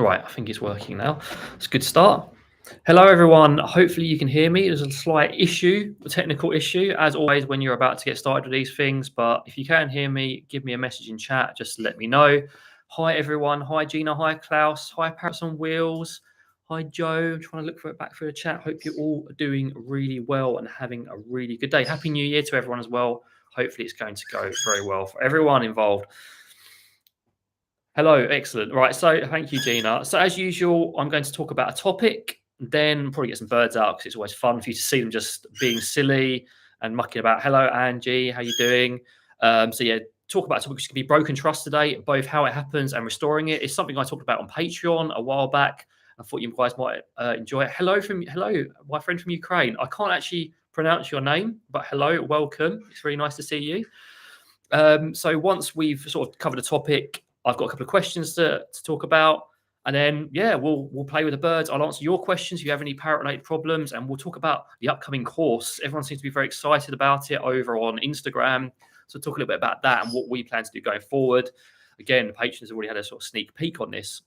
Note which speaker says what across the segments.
Speaker 1: Right, I think it's working now. It's a good start. Hello, everyone. Hopefully you can hear me. There's a slight issue, a technical issue, as always when you're about to get started with these things. But if you can hear me, give me a message in chat. Just let me know. Hi, everyone. Hi, Gina. Hi, Klaus. Hi, Parrots on Wheels. Hi, Joe. I'm trying to look for it back through the chat. Hope you're all doing really well and having a really good day. Happy New Year to everyone as well. Hopefully it's going to go very well for everyone involved. Hello, excellent. Right, so thank you, Gina. So as usual, I'm going to talk about a topic, then probably get some birds out because it's always fun for you to see them just being silly and mucking about. Hello, Angie, how you doing? So yeah, talk about a topic which could be broken trust today, both how it happens and restoring it. It's something I talked about on Patreon a while back. I thought you guys might enjoy it. Hello, my friend from Ukraine. I can't actually pronounce your name, but hello, welcome. It's really nice to see you. So once we've sort of covered the topic, I've got a couple of questions to talk about, and then we'll play with the birds. I'll answer your questions if you have any parrot-related problems, and we'll talk about the upcoming course. Everyone seems to be very excited about it over on Instagram, so talk a little bit about that and what we plan to do going forward. Again, the patrons have already had a sort of sneak peek on this.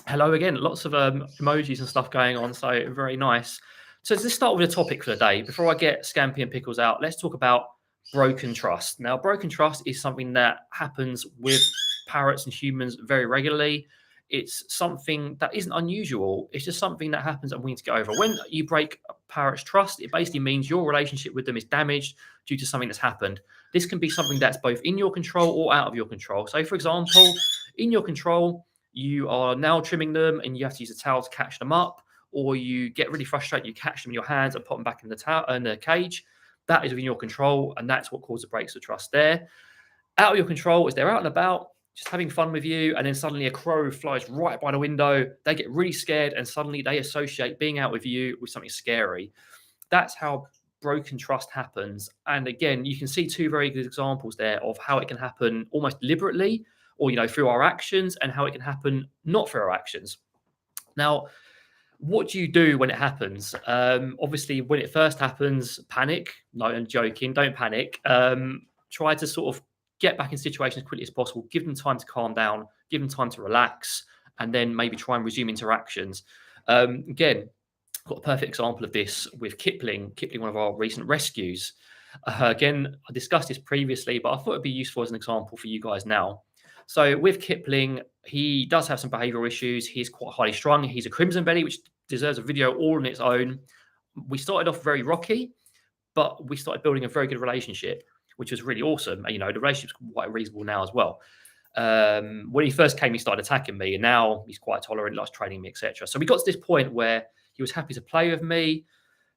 Speaker 1: Hello again, lots of emojis and stuff going on, so very nice. So let's start with a topic for the day. Before I get Scampi and Pickles out, let's talk about broken trust. Now, broken trust is something that happens with parrots and humans very regularly. It's something that isn't unusual. It's just something that happens and we need to get over. When you break a parrot's trust, it basically means your relationship with them is damaged due to something that's happened. This can be something that's both in your control or out of your control. So, for example, in your control, you are now trimming them and you have to use a towel to catch them up, or you get really frustrated, you catch them in your hands and put them back in the cage. That is within your control, and that's what causes breaks of trust there. Out of your control is they're out and about, just having fun with you, and then suddenly a crow flies right by the window. They get really scared, and suddenly they associate being out with you with something scary. That's how broken trust happens. And again, you can see two very good examples there of how it can happen almost deliberately, or through our actions, and how it can happen not through our actions. Now, what do you do when it happens? Obviously, when it first happens, panic. No, I'm joking. Don't panic. Try to sort of get back in situation as quickly as possible. Give them time to calm down. Give them time to relax, and then maybe try and resume interactions. Again, I've got a perfect example of this with Kipling. Kipling, one of our recent rescues. Again, I discussed this previously, but I thought it'd be useful as an example for you guys now. So with Kipling, he does have some behavioural issues. He's quite highly strung. He's a crimson belly, which deserves a video all on its own. We started off very rocky, but we started building a very good relationship, which was really awesome. The relationship's quite reasonable now as well. When he first came, he started attacking me, and now he's quite tolerant, likes training me, etc. So we got to this point where he was happy to play with me.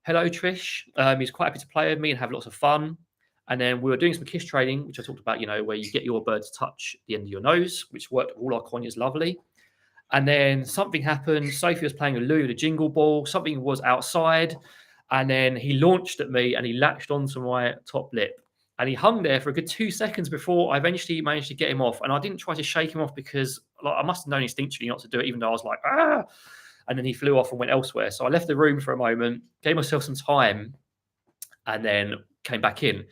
Speaker 1: Hello, Trish. He's quite happy to play with me and have lots of fun. And then we were doing some kiss training, which I talked about, where you get your bird to touch the end of your nose, which worked with all our conures lovely. And then something happened. Sophie was playing with Lou, the jingle ball. Something was outside. And then he launched at me and he latched onto my top lip. And he hung there for a good 2 seconds before I eventually managed to get him off. And I didn't try to shake him off because I must have known instinctually not to do it, even though I was like, ah. And then he flew off and went elsewhere. So I left the room for a moment, gave myself some time, and then came back in.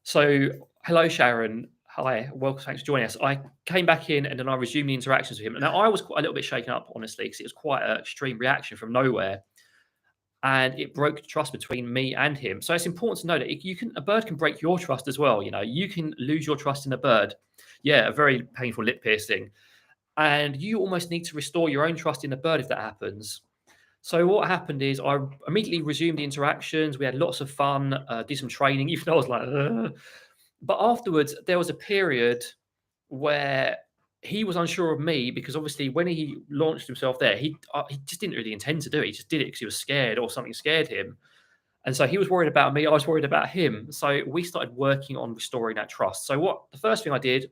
Speaker 1: So, hello, Sharon. Hi, welcome. Thanks for joining us. I came back in and then I resumed the interactions with him. Now, I was a little bit shaken up, honestly, because it was quite an extreme reaction from nowhere. And it broke trust between me and him. So it's important to know that a bird can break your trust as well. You can lose your trust in a bird. Yeah, a very painful lip piercing. And you almost need to restore your own trust in the bird if that happens. So what happened is I immediately resumed the interactions. We had lots of fun, did some training, even though I was like, ugh. But afterwards, there was a period where he was unsure of me because obviously when he launched himself there, he just didn't really intend to do it. He just did it because he was scared or something scared him. And so he was worried about me. I was worried about him. So we started working on restoring that trust. So the first thing I did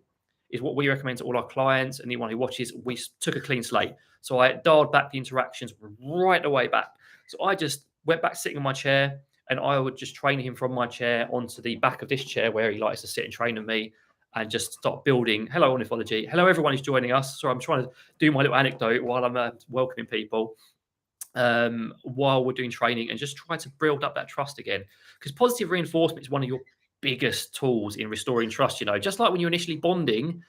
Speaker 1: is what we recommend to all our clients and anyone who watches, we took a clean slate. So I dialed back the interactions right away back. So I just went back sitting in my chair and I would just train him from my chair onto the back of this chair where he likes to sit and train with me and just start building. Hello, ornithology. Hello, everyone who's joining us. So I'm trying to do my little anecdote while I'm welcoming people while we're doing training and just try to build up that trust again. Because positive reinforcement is one of your biggest tools in restoring trust. Just like when you're initially bonding,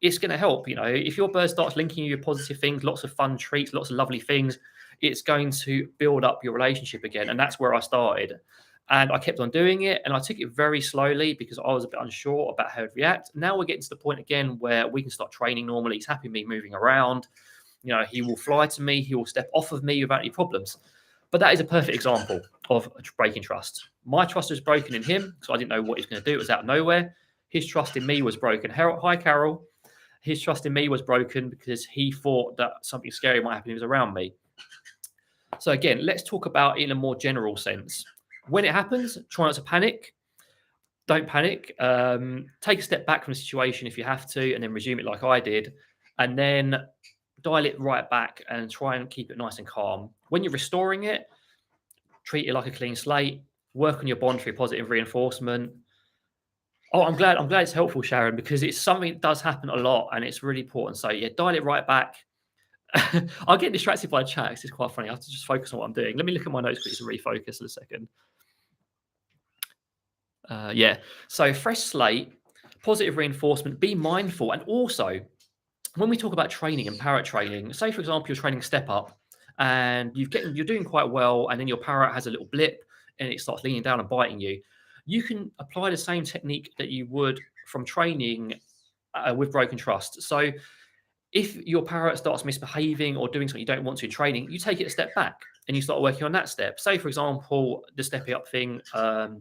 Speaker 1: it's going to help. If your bird starts linking you with positive things, lots of fun treats, lots of lovely things, it's going to build up your relationship again. And that's where I started. And I kept on doing it, and I took it very slowly because I was a bit unsure about how to react. Now we're getting to the point again where we can start training normally. He's happy with me moving around. He will fly to me. He will step off of me without any problems. But that is a perfect example of breaking trust. My trust was broken in him, so I didn't know what he was going to do. It was out of nowhere. His trust in me was broken. Hi, Carol. His trust in me was broken because he thought that something scary might happen when he was around me. So again, let's talk about it in a more general sense. When it happens, try not to panic. Don't panic. Take a step back from the situation if you have to, and then resume it like I did. And then dial it right back and try and keep it nice and calm. When you're restoring it, treat it like a clean slate. Work on your bond through positive reinforcement. Oh, I'm glad it's helpful, Sharon, because it's something that does happen a lot and it's really important. So yeah, dial it right back. I'll get distracted by chat. It's quite funny. I have to just focus on what I'm doing. Let me look at my notes quickly to refocus in a second. Yeah. So fresh slate, positive reinforcement, be mindful. And also, when we talk about training and parrot training, say, for example, you're training step up and you're doing quite well, and then your parrot has a little blip and it starts leaning down and biting you. You can apply the same technique that you would from training with broken trust. So if your parrot starts misbehaving or doing something you don't want to in training, you take it a step back and you start working on that step. Say, for example, the stepping up thing,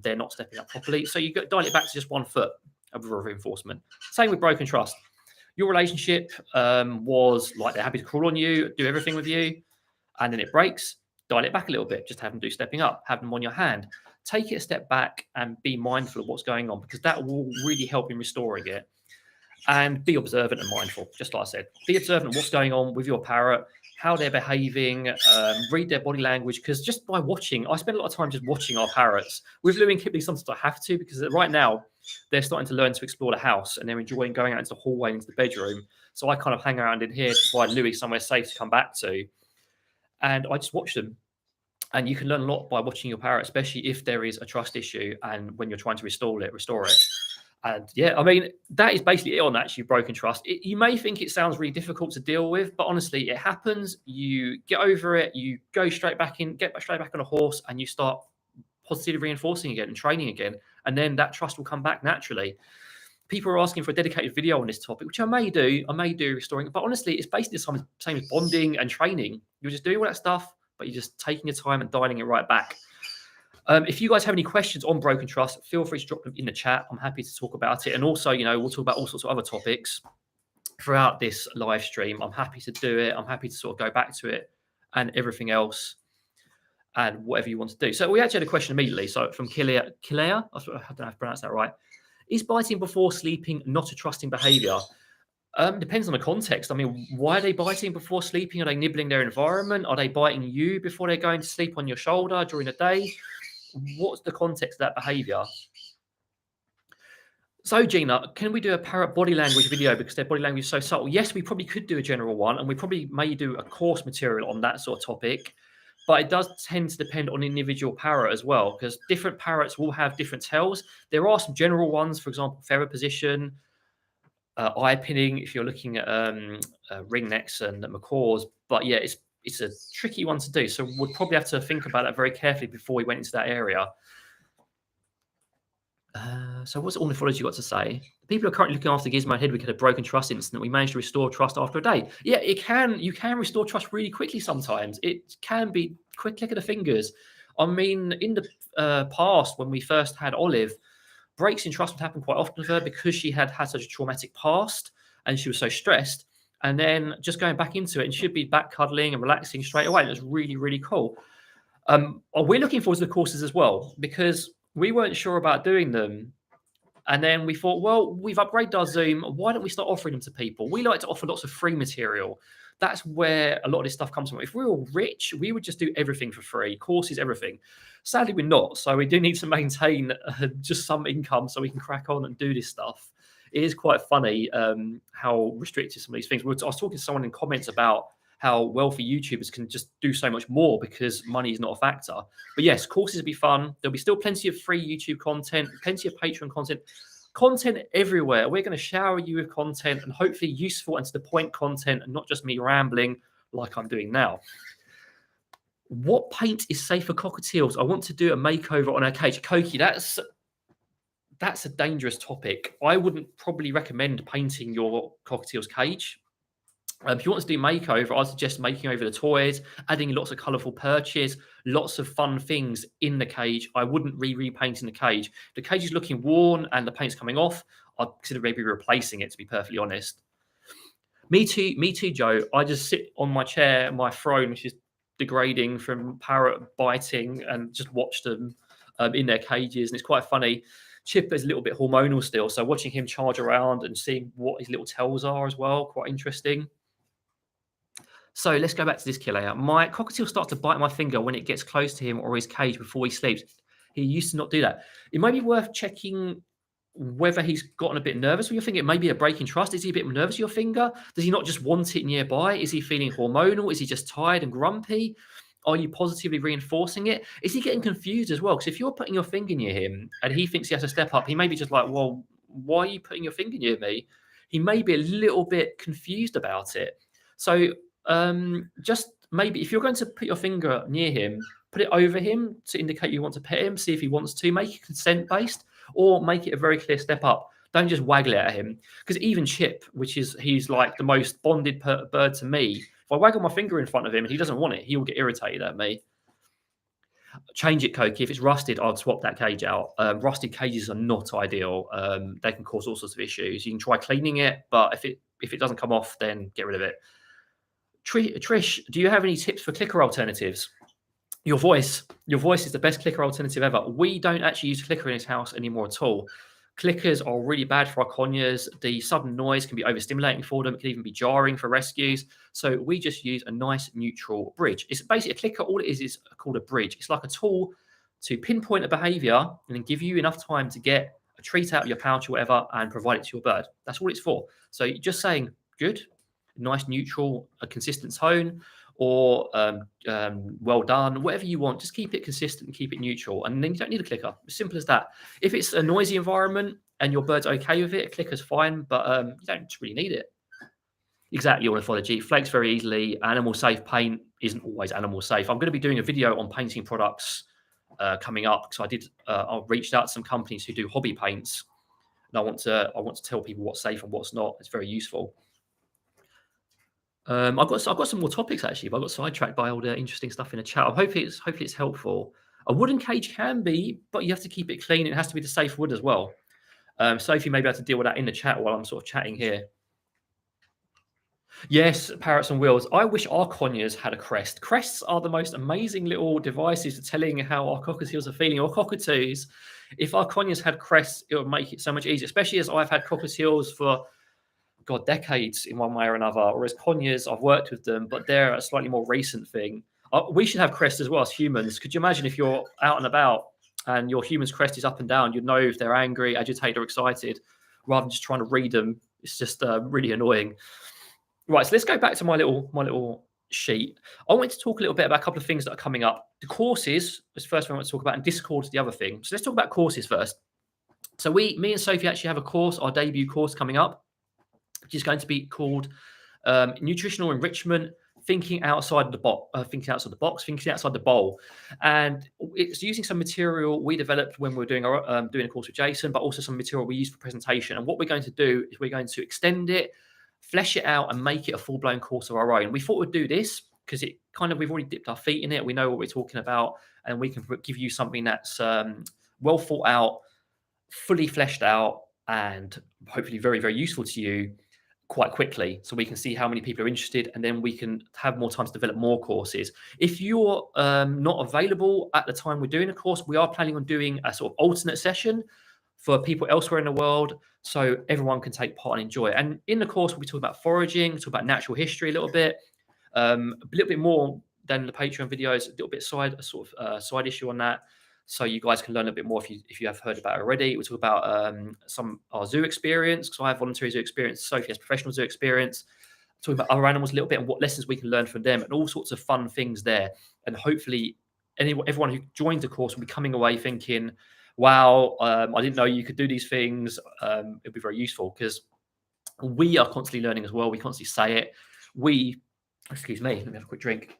Speaker 1: they're not stepping up properly. So you dial it back to just 1 foot of reinforcement. Same with broken trust. Your relationship was like they're happy to crawl on you, do everything with you, and then it breaks. Dial it back a little bit. Just have them do stepping up. Have them on your hand. Take it a step back and be mindful of what's going on, because that will really help in restoring it. And be observant and mindful, just like I said. Be observant of what's going on with your parrot, how they're behaving, read their body language, because just by watching, I spend a lot of time just watching our parrots. With Louie and Kipling, sometimes I have to, because right now they're starting to learn to explore the house and they're enjoying going out into the hallway and into the bedroom. So I kind of hang around in here to provide Louie somewhere safe to come back to. And I just watch them. And you can learn a lot by watching your parrot, especially if there is a trust issue and when you're trying to restore it. And yeah, I mean, that is basically it on actually broken trust. You may think it sounds really difficult to deal with, but honestly, it happens. You get over it, you go straight back in, get straight back on a horse, and you start positively reinforcing again and training again. And then that trust will come back naturally. People are asking for a dedicated video on this topic, which I may do restoring. But honestly, it's basically the same as bonding and training. You're just doing all that stuff, but you're just taking your time and dialing it right back. If you guys have any questions on broken trust, feel free to drop them in the chat. I'm happy to talk about it. And also, we'll talk about all sorts of other topics throughout this live stream. I'm happy to do it. I'm happy to sort of go back to it and everything else and whatever you want to do. So we actually had a question immediately. So from Kilea, I don't know if I pronounced that right. Is biting before sleeping not a trusting behavior? Depends on the context. I mean, why are they biting before sleeping? Are they nibbling their environment? Are they biting you before they're going to sleep on your shoulder during the day? What's the context of that behavior? So, Gina, can we do a parrot body language video because their body language is so subtle? Yes, we probably could do a general one, and we probably may do a course material on that sort of topic. But it does tend to depend on individual parrot as well, because different parrots will have different tells. There are some general ones, for example, feather position, eye pinning, if you're looking at ringnecks and macaws. But yeah, it's a tricky one to do. So we'd probably have to think about that very carefully before we went into that area. So what's ornithology got to say? People are currently looking after Gizmo and Hedwig had a broken trust incident. We managed to restore trust after a day. Yeah, you can restore trust really quickly sometimes. It can be quick click of the fingers. I mean, in the past, when we first had Olive, breaks in trust would happen quite often with her because she had such a traumatic past and she was so stressed. And then just going back into it, and she'd be back cuddling and relaxing straight away. It was really, really cool. We're looking forward to the courses as well because we weren't sure about doing them. And then we thought, well, we've upgraded our Zoom. Why don't we start offering them to people? We like to offer lots of free material. That's where a lot of this stuff comes from. If we were rich, we would just do everything for free, courses, everything. Sadly, we're not. So we do need to maintain just some income so we can crack on and do this stuff. It is quite funny how restricted some of these things. I was talking to someone in comments about how wealthy YouTubers can just do so much more because money is not a factor. But yes, courses will be fun. There'll be still plenty of free YouTube content, plenty of Patreon content. Content everywhere. We're going to shower you with content, and hopefully useful and to the point content, and not just me rambling like I'm doing now. What paint is safe for cockatiels? I want to do a makeover on our cage. Koki, that's a dangerous topic. I wouldn't probably recommend painting your cockatiel's cage. If you want to do makeover, I suggest making over the toys, adding lots of colourful perches, lots of fun things in the cage. I wouldn't repainting the cage. If the cage is looking worn and the paint's coming off, I'd consider maybe replacing it, to be perfectly honest. Me too, Joe. I just sit on my chair, my throne, which is degrading from Parrot biting, and just watch them in their cages. And it's quite funny. Chip is a little bit hormonal still, so watching him charge around and seeing what his little tells are as well, quite interesting. So let's go back to this killer. My cockatiel starts to bite my finger when it gets close to him or his cage before he sleeps. He used to not do that. It may be worth checking whether he's gotten a bit nervous with your finger. It may be a break in trust. Is he a bit nervous with your finger? Does he not just want it nearby? Is he feeling hormonal? Is he just tired and grumpy? Are you positively reinforcing it? Is he getting confused as well? Because if you're putting your finger near him and he thinks he has to step up, he may be just like, well, why are you putting your finger near me? He may be a little bit confused about it. So just maybe if you're going to put your finger near him, put it over him to indicate you want to pet him, see if he wants to, make it consent-based, or make it a very clear step up. Don't just waggle it at him. Because even Chip, he's like the most bonded bird to me, if I waggle my finger in front of him and he doesn't want it, he will get irritated at me. Change it, Koki. If it's rusted, I'd swap that cage out. Rusted cages are not ideal. They can cause all sorts of issues. You can try cleaning it, but if it doesn't come off, then get rid of it. Trish, do you have any tips for clicker alternatives? Your voice is the best clicker alternative ever. We don't actually use clicker in this house anymore at all. Clickers are really bad for our conures. The sudden noise can be overstimulating for them. It can even be jarring for rescues. So we just use a nice neutral bridge. It's basically a clicker. All it is called a bridge. It's like a tool to pinpoint a behavior and then give you enough time to get a treat out of your pouch or whatever and provide it to your bird. That's all it's for. So you're just saying good, nice, neutral, a consistent tone, or well done, whatever you want. Just keep it consistent and keep it neutral. And then you don't need a clicker. As simple as that. If it's a noisy environment and your bird's okay with it, a clicker's fine, but you don't really need it. Exactly, ornithology. Flakes very easily. Animal safe paint isn't always animal safe. I'm going to be doing a video on painting products coming up, because I reached out to some companies who do hobby paints, and I want to tell people what's safe and what's not. It's very useful. I've got some more topics actually, but I got sidetracked by all the interesting stuff in the chat. Hopefully it's helpful. A wooden cage can be, but you have to keep it clean. It has to be the safe wood as well. Sophie may be able to deal with that in the chat while I'm sort of chatting here. Yes, parrots on wheels. I wish our conures had a crest. Crests are the most amazing little devices for telling how our cockatiels are feeling, or cockatoos. If our conures had crests, it would make it so much easier, especially as I've had cockatiels for decades in one way or another, or as conures, I've worked with them, but they're a slightly more recent thing. We should have crests as well as humans. Could you imagine if you're out and about and your human's crest is up and down? You'd know if they're angry, agitated, or excited, rather than just trying to read them. It's just really annoying. Right, so let's go back to my little sheet. I want to talk a little bit about a couple of things that are coming up. The courses is the first thing I want to talk about, and Discord is the other thing. So let's talk about courses first. So me and Sophie actually have a course, our debut course coming up, which is going to be called Nutritional Enrichment, Thinking Outside the Box, Thinking Outside the Bowl. And it's using some material we developed when we were doing a course with Jason, but also some material we use for presentation. And what we're going to do is we're going to extend it, flesh it out, and make it a full-blown course of our own. We thought we'd do this because we've already dipped our feet in it. We know what we're talking about, and we can give you something that's well thought out, fully fleshed out, and hopefully very, very useful to you quite quickly, so we can see how many people are interested, and then we can have more time to develop more courses. If you're not available at the time we're doing a course, we are planning on doing a sort of alternate session for people elsewhere in the world, so everyone can take part and enjoy it. And in the course, we'll be talking about foraging, talk about natural history a little bit more than the Patreon videos, a little bit side issue on that. So you guys can learn a bit more if you have heard about it already. We'll talk about our zoo experience, because I have voluntary zoo experience. Sophie has professional zoo experience. Talking about other animals a little bit and what lessons we can learn from them, and all sorts of fun things there. And hopefully everyone who joins the course will be coming away thinking, wow, I didn't know you could do these things. It'd be very useful because we are constantly learning as well. We constantly say it. Excuse me, let me have a quick drink.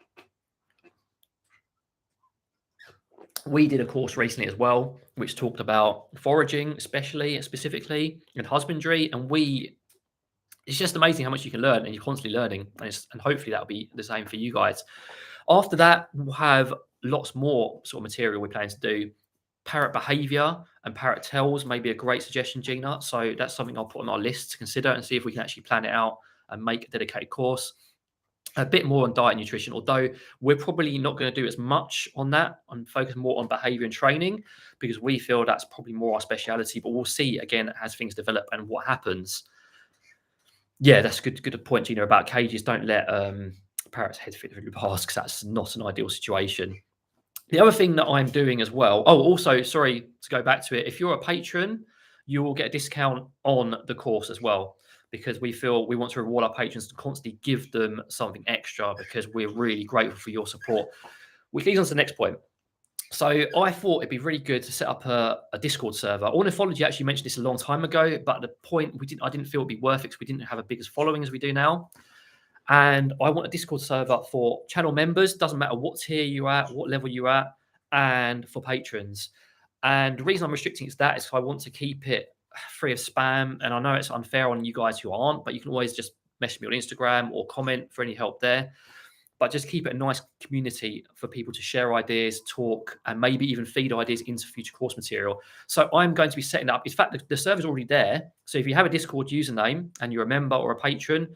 Speaker 1: We did a course recently as well, which talked about foraging, specifically, and husbandry. And it's just amazing how much you can learn, and you're constantly learning. And hopefully that'll be the same for you guys. After that, we'll have lots more sort of material we plan to do. Parrot behaviour and parrot tells may be a great suggestion, Gina. So that's something I'll put on our list to consider and see if we can actually plan it out and make a dedicated course. A bit more on diet and nutrition, although we're probably not going to do as much on that and focus more on behavior and training because we feel that's probably more our speciality. But we'll see again as things develop and what happens. Yeah, that's good point, Gina, about cages. Don't let parrots head fit through the bars because that's not an ideal situation. The other thing that I'm doing as well. Oh, also, sorry to go back to it. If you're a patron, you will get a discount on the course as well, because we feel we want to reward our patrons to constantly give them something extra because we're really grateful for your support. Which leads on to the next point. So I thought it'd be really good to set up a Discord server. Ornithology actually mentioned this a long time ago, but the point I didn't feel it'd be worth it because we didn't have a big following as we do now. And I want a Discord server for channel members. Doesn't matter what tier you're at, what level you're at, and for patrons. And the reason I'm restricting it to that is I want to keep it free of spam. And I know it's unfair on you guys who aren't, but you can always just message me on Instagram or comment for any help there. But just keep it a nice community for people to share ideas, talk, and maybe even feed ideas into future course material. So I'm going to be setting up. In fact, the server's already there. So if you have a Discord username and you're a member or a patron,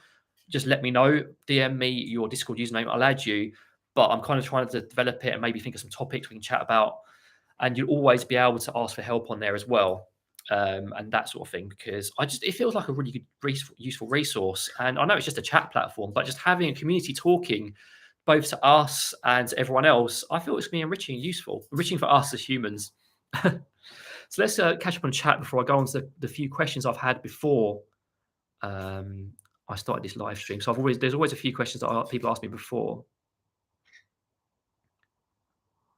Speaker 1: just let me know, DM me your Discord username, I'll add you. But I'm kind of trying to develop it and maybe think of some topics we can chat about. And you'll always be able to ask for help on there as well, and that sort of thing, because it feels like a really good, useful resource. And I know it's just a chat platform, but just having a community talking both to us and to everyone else, I feel it's going to be enriching and useful, enriching for us as humans. So let's catch up on chat before I go on to the few questions I've had before I started this live stream. So there's always a few questions that people ask me before.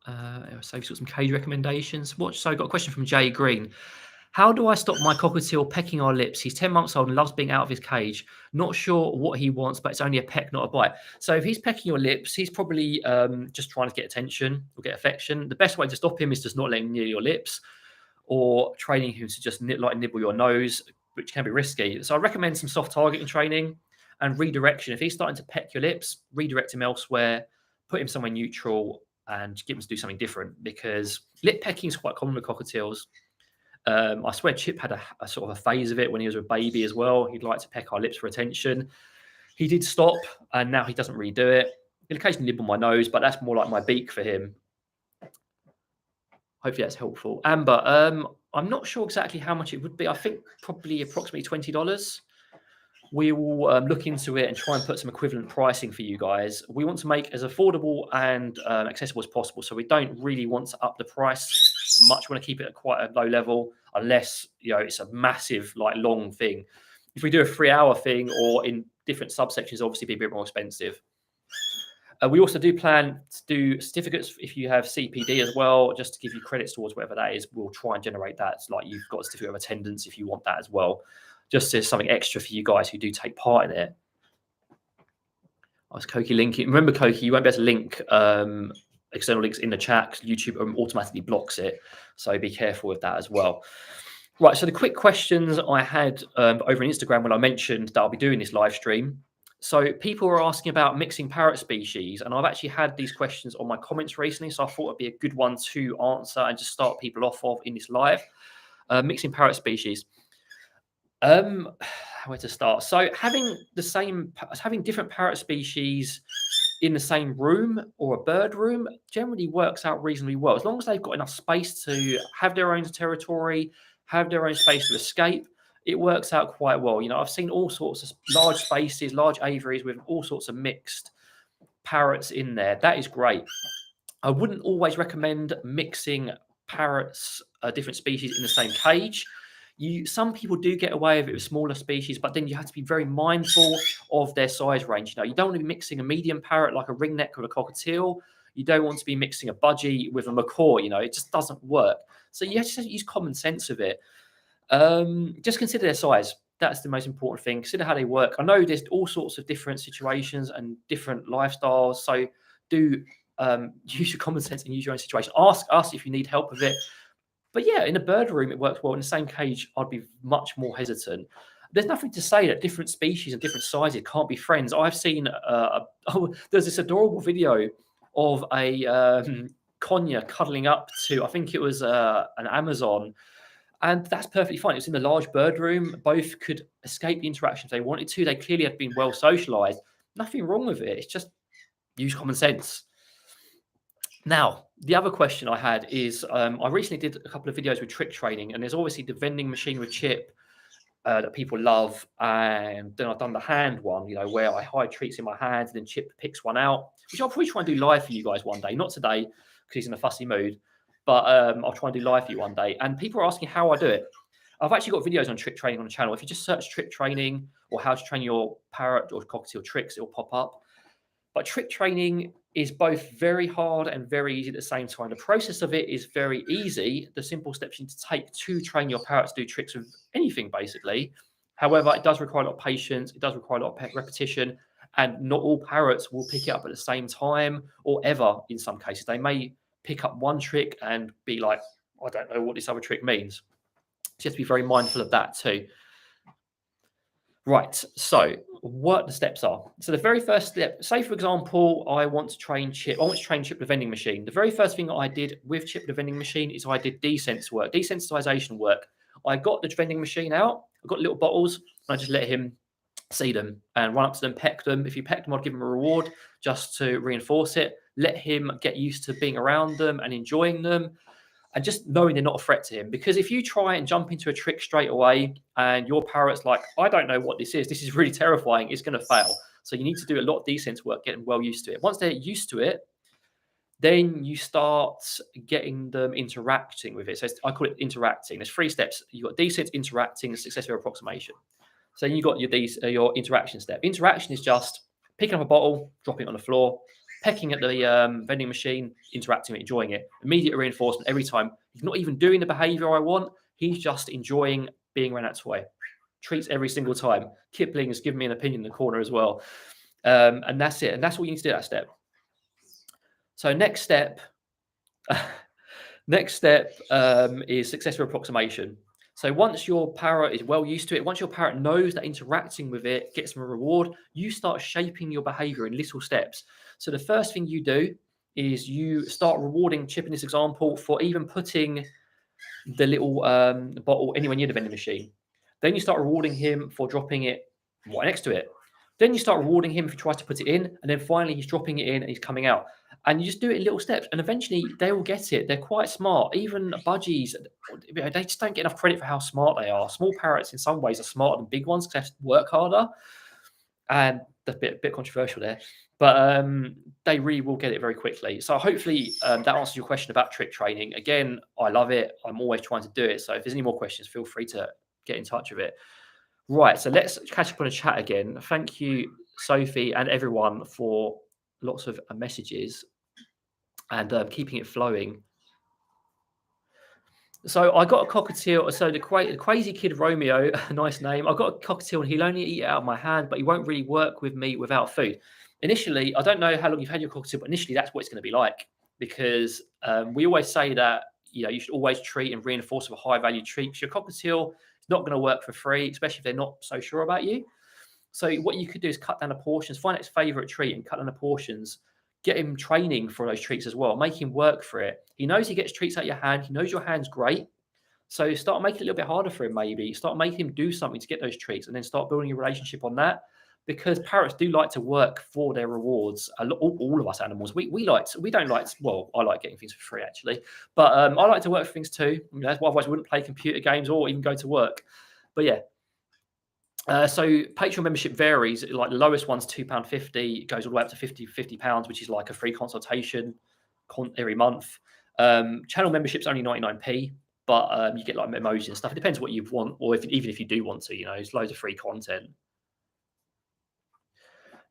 Speaker 1: So we've got some cage recommendations. So I got a question from Jay Green. How do I stop my cockatiel pecking our lips? He's 10 months old and loves being out of his cage. Not sure what he wants, but it's only a peck, not a bite. So if he's pecking your lips, he's probably just trying to get attention or get affection. The best way to stop him is just not letting him near your lips or training him to just nibble your nose, which can be risky. So I recommend some soft targeting training and redirection. If he's starting to peck your lips, redirect him elsewhere, put him somewhere neutral and get him to do something different, because lip pecking is quite common with cockatiels. I swear Chip had a sort of a phase of it when he was a baby as well. He'd like to peck our lips for attention. He did stop, and now he doesn't really do it. He'll occasionally nibble my nose, but that's more like my beak for him. Hopefully that's helpful. Amber, I'm not sure exactly how much it would be. I think probably approximately $20. We will look into it and try and put some equivalent pricing for you guys. We want to make as affordable and accessible as possible. So we don't really want to up the price much. We want to keep it at quite a low level, unless it's a massive, long thing. If we do a 3-hour thing or in different subsections, obviously be a bit more expensive. We also do plan to do certificates if you have CPD as well, just to give you credits towards whatever that is. We'll try and generate that. It's like you've got a certificate of attendance if you want that as well. Just as something extra for you guys who do take part in it. I was Koki linking. Remember, Koki, you won't be able to link external links in the chat because YouTube automatically blocks it. So be careful with that as well. Right, so the quick questions I had over on Instagram when I mentioned that I'll be doing this live stream. So people were asking about mixing parrot species, and I've actually had these questions on my comments recently, so I thought it'd be a good one to answer and just start people off of in this live. Mixing parrot species. Where to start? So having different parrot species in the same room or a bird room generally works out reasonably well, as long as they've got enough space to have their own territory, have their own space to escape. It works out quite well. I've seen all sorts of large spaces, large aviaries with all sorts of mixed parrots in there. That is great. I wouldn't always recommend mixing parrots, different species in the same cage. Some people do get away with it with smaller species, but then you have to be very mindful of their size range. You don't want to be mixing a medium parrot like a ringneck with a cockatiel. You don't want to be mixing a budgie with a macaw. It just doesn't work. So you have to use common sense with it. Just consider their size. That's the most important thing. Consider how they work. I know there's all sorts of different situations and different lifestyles. So do use your common sense and use your own situation. Ask us if you need help with it. But yeah, in a bird room, it works well. In the same cage, I'd be much more hesitant. There's nothing to say that different species and different sizes can't be friends. I've seen, there's this adorable video of a conure cuddling up to, I think it was an Amazon. And that's perfectly fine. It was in the large bird room. Both could escape the interaction if they wanted to. They clearly had been well socialized. Nothing wrong with it. It's just use common sense. Now, the other question I had is I recently did a couple of videos with trick training, and there's obviously the vending machine with Chip that people love. And then I've done the hand one, where I hide treats in my hands and then Chip picks one out, which I'll probably try and do live for you guys one day. Not today because he's in a fussy mood, but I'll try and do live for you one day. And people are asking how I do it. I've actually got videos on trick training on the channel. If you just search trick training or how to train your parrot or cockatiel tricks, it'll pop up. But trick training is both very hard and very easy at the same time. The process of it is very easy. The simple steps you need to take to train your parrot to do tricks with anything, basically. However, it does require a lot of patience. It does require a lot of repetition. And not all parrots will pick it up at the same time or ever in some cases. They may pick up one trick and be like, I don't know what this other trick means. So you have to be very mindful of that too. Right, so what the steps are. So the very first step, say for example, I want to train Chip the vending machine. The very first thing I did with Chip the vending machine is I did desensitization work. I got the vending machine out, I got little bottles, and I just let him see them and run up to them, peck them. If you peck them, I'd give him a reward just to reinforce it. Let him get used to being around them and enjoying them. And just knowing they're not a threat to him. Because if you try and jump into a trick straight away and your parrot's like, I don't know what this is really terrifying, it's going to fail. So you need to do a lot of desens work, getting well used to it. Once they're used to it, then you start getting them interacting with it. So I call it interacting. There's 3 steps. You've got desens, interacting, and successful approximation. So you've got your interaction step. Interaction is just picking up a bottle, dropping it on the floor, pecking at the vending machine, interacting with it, enjoying it. Immediate reinforcement every time. He's not even doing the behavior I want. He's just enjoying being around that toy. Treats every single time. Kipling has given me an opinion in the corner as well. And that's it. And that's what you need to do, that step. So next step is successful approximation. So once your parrot is well used to it, once your parrot knows that interacting with it gets them a reward, you start shaping your behavior in little steps. So the first thing you do is you start rewarding Chip in this example for even putting the little bottle anywhere near the vending machine. Then you start rewarding him for dropping it right next to it. Then you start rewarding him if he tries to put it in. And then finally he's dropping it in and he's coming out. And you just do it in little steps. And eventually they will get it. They're quite smart. Even budgies, they just don't get enough credit for how smart they are. Small parrots in some ways are smarter than big ones because they have to work harder. And that's a bit controversial there. But they really will get it very quickly. So hopefully that answers your question about trick training. Again, I love it. I'm always trying to do it. So if there's any more questions, feel free to get in touch with it. Right, so let's catch up on a chat again. Thank you, Sophie, and everyone for lots of messages and keeping it flowing. So I got a cockatiel. So the crazy kid Romeo, nice name. I got a cockatiel and he'll only eat it out of my hand, but he won't really work with me without food. Initially, I don't know how long you've had your cockatiel, but initially that's what it's going to be like, because we always say that you should always treat and reinforce with a high value treat. Because your cockatiel is not going to work for free, especially if they're not so sure about you. So what you could do is cut down the portions, find its favorite treat and cut down the portions. Get him training for those treats as well. Make him work for it. He knows he gets treats out of your hand. He knows your hand's great. So start making it a little bit harder for him, maybe. Start making him do something to get those treats and then start building a relationship on that. Because parrots do like to work for their rewards. All of us animals, we don't like. Well, I like getting things for free actually, but I like to work for things too. Otherwise, I wouldn't play computer games or even go to work. But yeah. So Patreon membership varies. Like the lowest one's £2.50. It goes all the way up to £50, which is like a free consultation every month. Channel membership's only 99p, but you get like emojis and stuff. It depends what you want, or even if you do want to, there's loads of free content.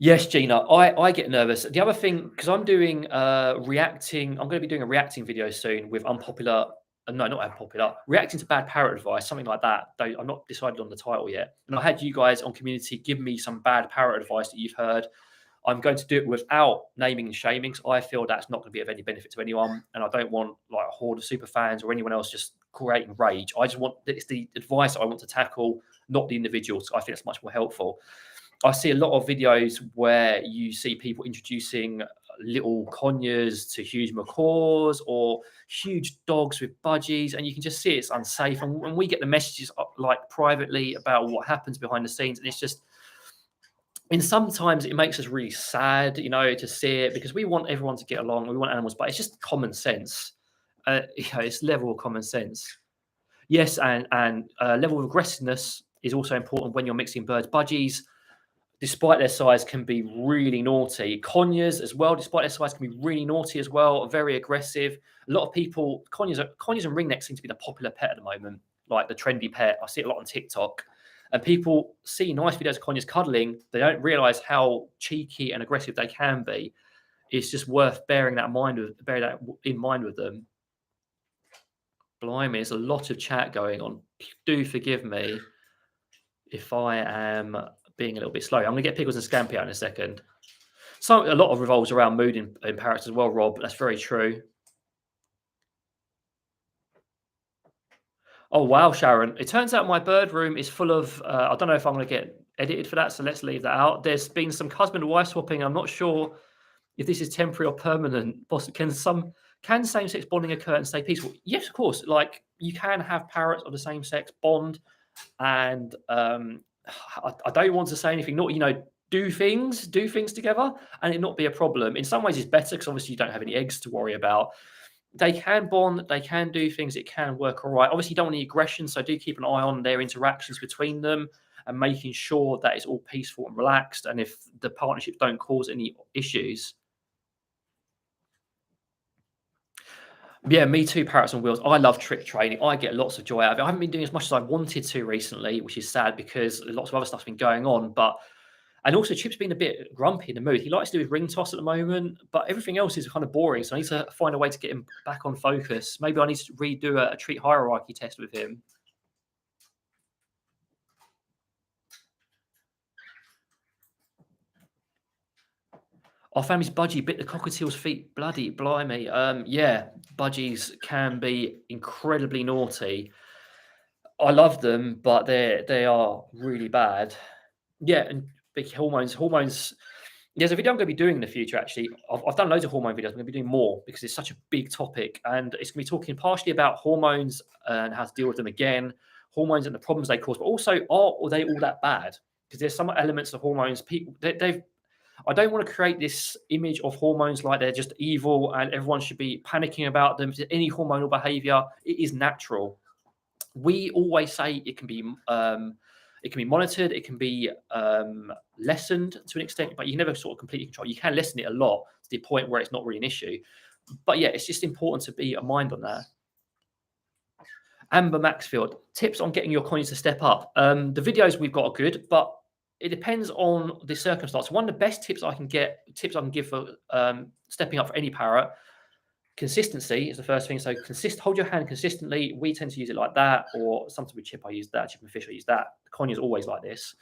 Speaker 1: Yes, Gina, I get nervous. The other thing, because I'm doing reacting, I'm going to be doing a reacting video soon with unpopular, no, not unpopular, reacting to bad parrot advice, something like that. Though I'm not decided on the title yet. And I had you guys on community give me some bad parrot advice that you've heard. I'm going to do it without naming and shaming. So I feel that's not going to be of any benefit to anyone, and I don't want like a horde of super fans or anyone else just creating rage. I just want it's the advice I want to tackle, not the individuals. I think it's much more helpful. I see a lot of videos where you see people introducing little conures to huge macaws or huge dogs with budgies, and you can just see it's unsafe. And we get the messages like privately about what happens behind the scenes, and it's just. And sometimes it makes us really sad, to see it because we want everyone to get along. We want animals, but it's just common sense. It's level of common sense. Yes, and level of aggressiveness is also important when you're mixing birds. Budgies, despite their size, can be really naughty. Conures as well, despite their size, can be really naughty as well, very aggressive. A lot of people, conures and ringnecks seem to be the popular pet at the moment, like the trendy pet. I see it a lot on TikTok. And people see nice videos of conures cuddling. They don't realize how cheeky and aggressive they can be. It's just worth bearing that in mind with them. Blimey, there's a lot of chat going on. Do forgive me if I am being a little bit slow. I'm going to get Pickles and Scampi out in a second. A lot of revolves around mood in parrots as well, Rob. That's very true. Oh, wow, Sharon. It turns out my bird room is full of, I don't know if I'm going to get edited for that, so let's leave that out. There's been some husband and wife swapping. I'm not sure if this is temporary or permanent. Can same-sex bonding occur and stay peaceful? Yes, of course. Like, you can have parrots of the same sex bond, and I don't want to say anything, do things together and it not be a problem. In some ways, it's better because obviously you don't have any eggs to worry about. They can bond, they can do things, it can work all right. Obviously, you don't want any aggression, so do keep an eye on their interactions between them and making sure that it's all peaceful and relaxed. And if the partnership don't cause any issues. Yeah, me too, Parrots on Wheels. I love trick training. I get lots of joy out of it. I haven't been doing as much as I wanted to recently, which is sad because lots of other stuff's been going on. And also, Chip's been a bit grumpy in the mood. He likes to do his ring toss at the moment, but everything else is kind of boring. So I need to find a way to get him back on focus. Maybe I need to redo a treat hierarchy test with him. Our family's budgie bit the cockatiel's feet. Bloody blimey. Yeah, budgies can be incredibly naughty. I love them, but they are really bad. Yeah, and big hormones. There's a video I'm going to be doing in the future, actually. I've done loads of hormone videos. I'm going to be doing more because it's such a big topic. And it's going to be talking partially about hormones and how to deal with them again, hormones and the problems they cause, but also, are they all that bad? Because there's some elements of hormones. I don't want to create this image of hormones like they're just evil and everyone should be panicking about them. Any hormonal behavior, it is natural. We always say it can be monitored, it can be lessened to an extent, but you never sort of completely control. You can lessen it a lot to the point where it's not really an issue. But yeah, it's just important to be a mind on that. Amber Maxfield, tips on getting your connies to step up. The videos we've got are good, but it depends on the circumstance. One of the best tips I can give for stepping up for any parrot. Consistency is the first thing. So hold your hand consistently. We tend to use it like that, or sometimes with Chip, I use that. Chip and Fish, I use that. The conure is always like this.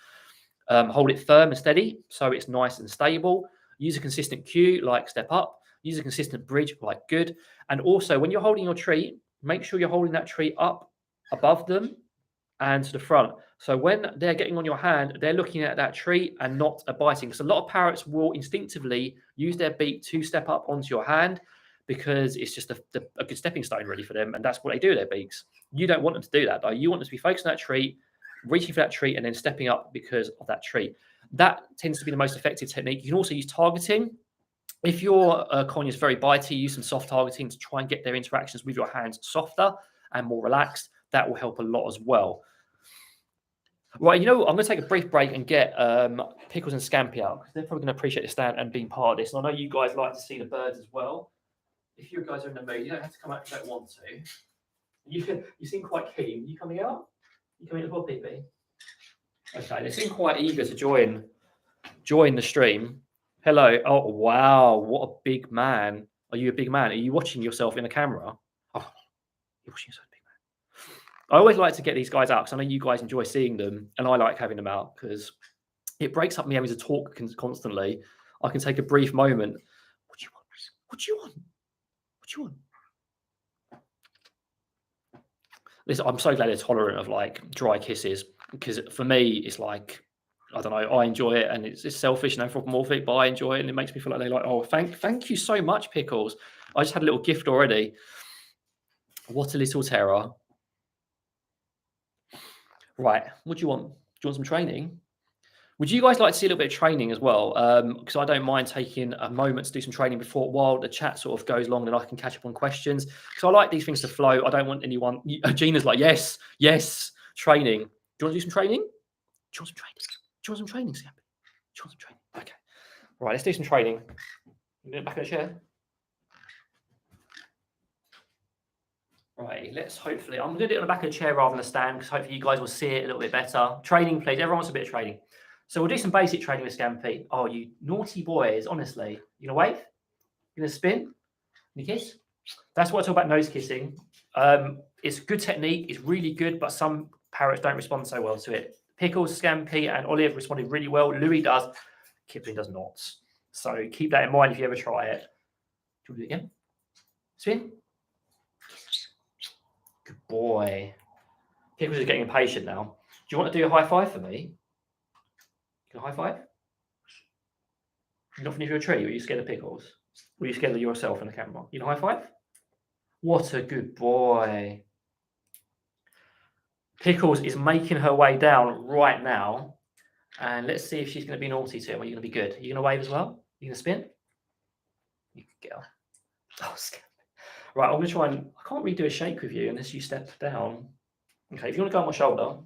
Speaker 1: Hold it firm and steady, so it's nice and stable. Use a consistent cue, like step up. Use a consistent bridge, like good. And also, when you're holding your treat, make sure you're holding that treat up above them and to the front. So when they're getting on your hand, they're looking at that treat and not biting. Because a lot of parrots will instinctively use their beak to step up onto your hand, because it's just a good stepping stone really for them, and that's what they do with their beaks. You don't want them to do that though. You want them to be focused on that treat, reaching for that treat, and then stepping up because of that treat. That tends to be the most effective technique. You can also use targeting. If your conure is very bitey, use some soft targeting to try and get their interactions with your hands softer and more relaxed. That will help a lot as well. Right, I'm going to take a brief break and get Pickles and Scampi out, because they're probably going to appreciate the stand and being part of this. And I know you guys like to see the birds as well. If you guys are in the mood, you don't have to come out if you don't want to. You seem quite keen. You coming out? You coming as well, PP? Okay, they seem quite eager to join. Join the stream. Hello. Oh, wow. What a big man. Are you a big man? Are you watching yourself in a camera? Oh, you're watching yourself, big man. I always like to get these guys out because I know you guys enjoy seeing them, and I like having them out because it breaks up me having to talk constantly. I can take a brief moment. What do you want? What do you want? What do you want? Listen, I'm so glad they're tolerant of like dry kisses because for me, it's like, I don't know, I enjoy it and it's selfish and anthropomorphic, but I enjoy it and it makes me feel like they're like, oh, thank you so much, Pickles. I just had a little gift already. What a little terror. Right, what do you want? Do you want some training? Would you guys like to see a little bit of training as well? Because I don't mind taking a moment to do some training while the chat sort of goes long, and I can catch up on questions. Because I like these things to flow. I don't want anyone. Gina's like, yes, training. Do you want to do some training? Do you want some training? Do you want some training, Sam? Do you want some training? Okay. Right, let's do some training. Back in the chair. Right, let's hopefully. I'm going to do it on the back of the chair rather than a stand because hopefully you guys will see it a little bit better. Training, please. Everyone wants a bit of training. So we'll do some basic training with Scampy. Oh, you naughty boys, honestly. You gonna wave? You gonna spin? You kiss? That's what I talk about nose kissing. It's good technique. It's really good, but some parrots don't respond so well to it. Pickles, Scampy, and Olive responded really well. Louis does. Kipling does not. So keep that in mind if you ever try it. Do you want to do it again? Spin. Good boy. Pickles is getting impatient now. Do you want to do a high five for me? Can I high five? You're not finished your tree, or are you scared of Pickles? Or are you scared of yourself in the camera? You know, high five? What a good boy. Pickles is making her way down right now. And let's see if she's going to be naughty to him or you're going to be good. Are you going to wave as well? You going to spin? You good girl. Oh, scared. Right, I'm going to try and... I can't really do a shake with you unless you step down. Okay, if you want to go on my shoulder.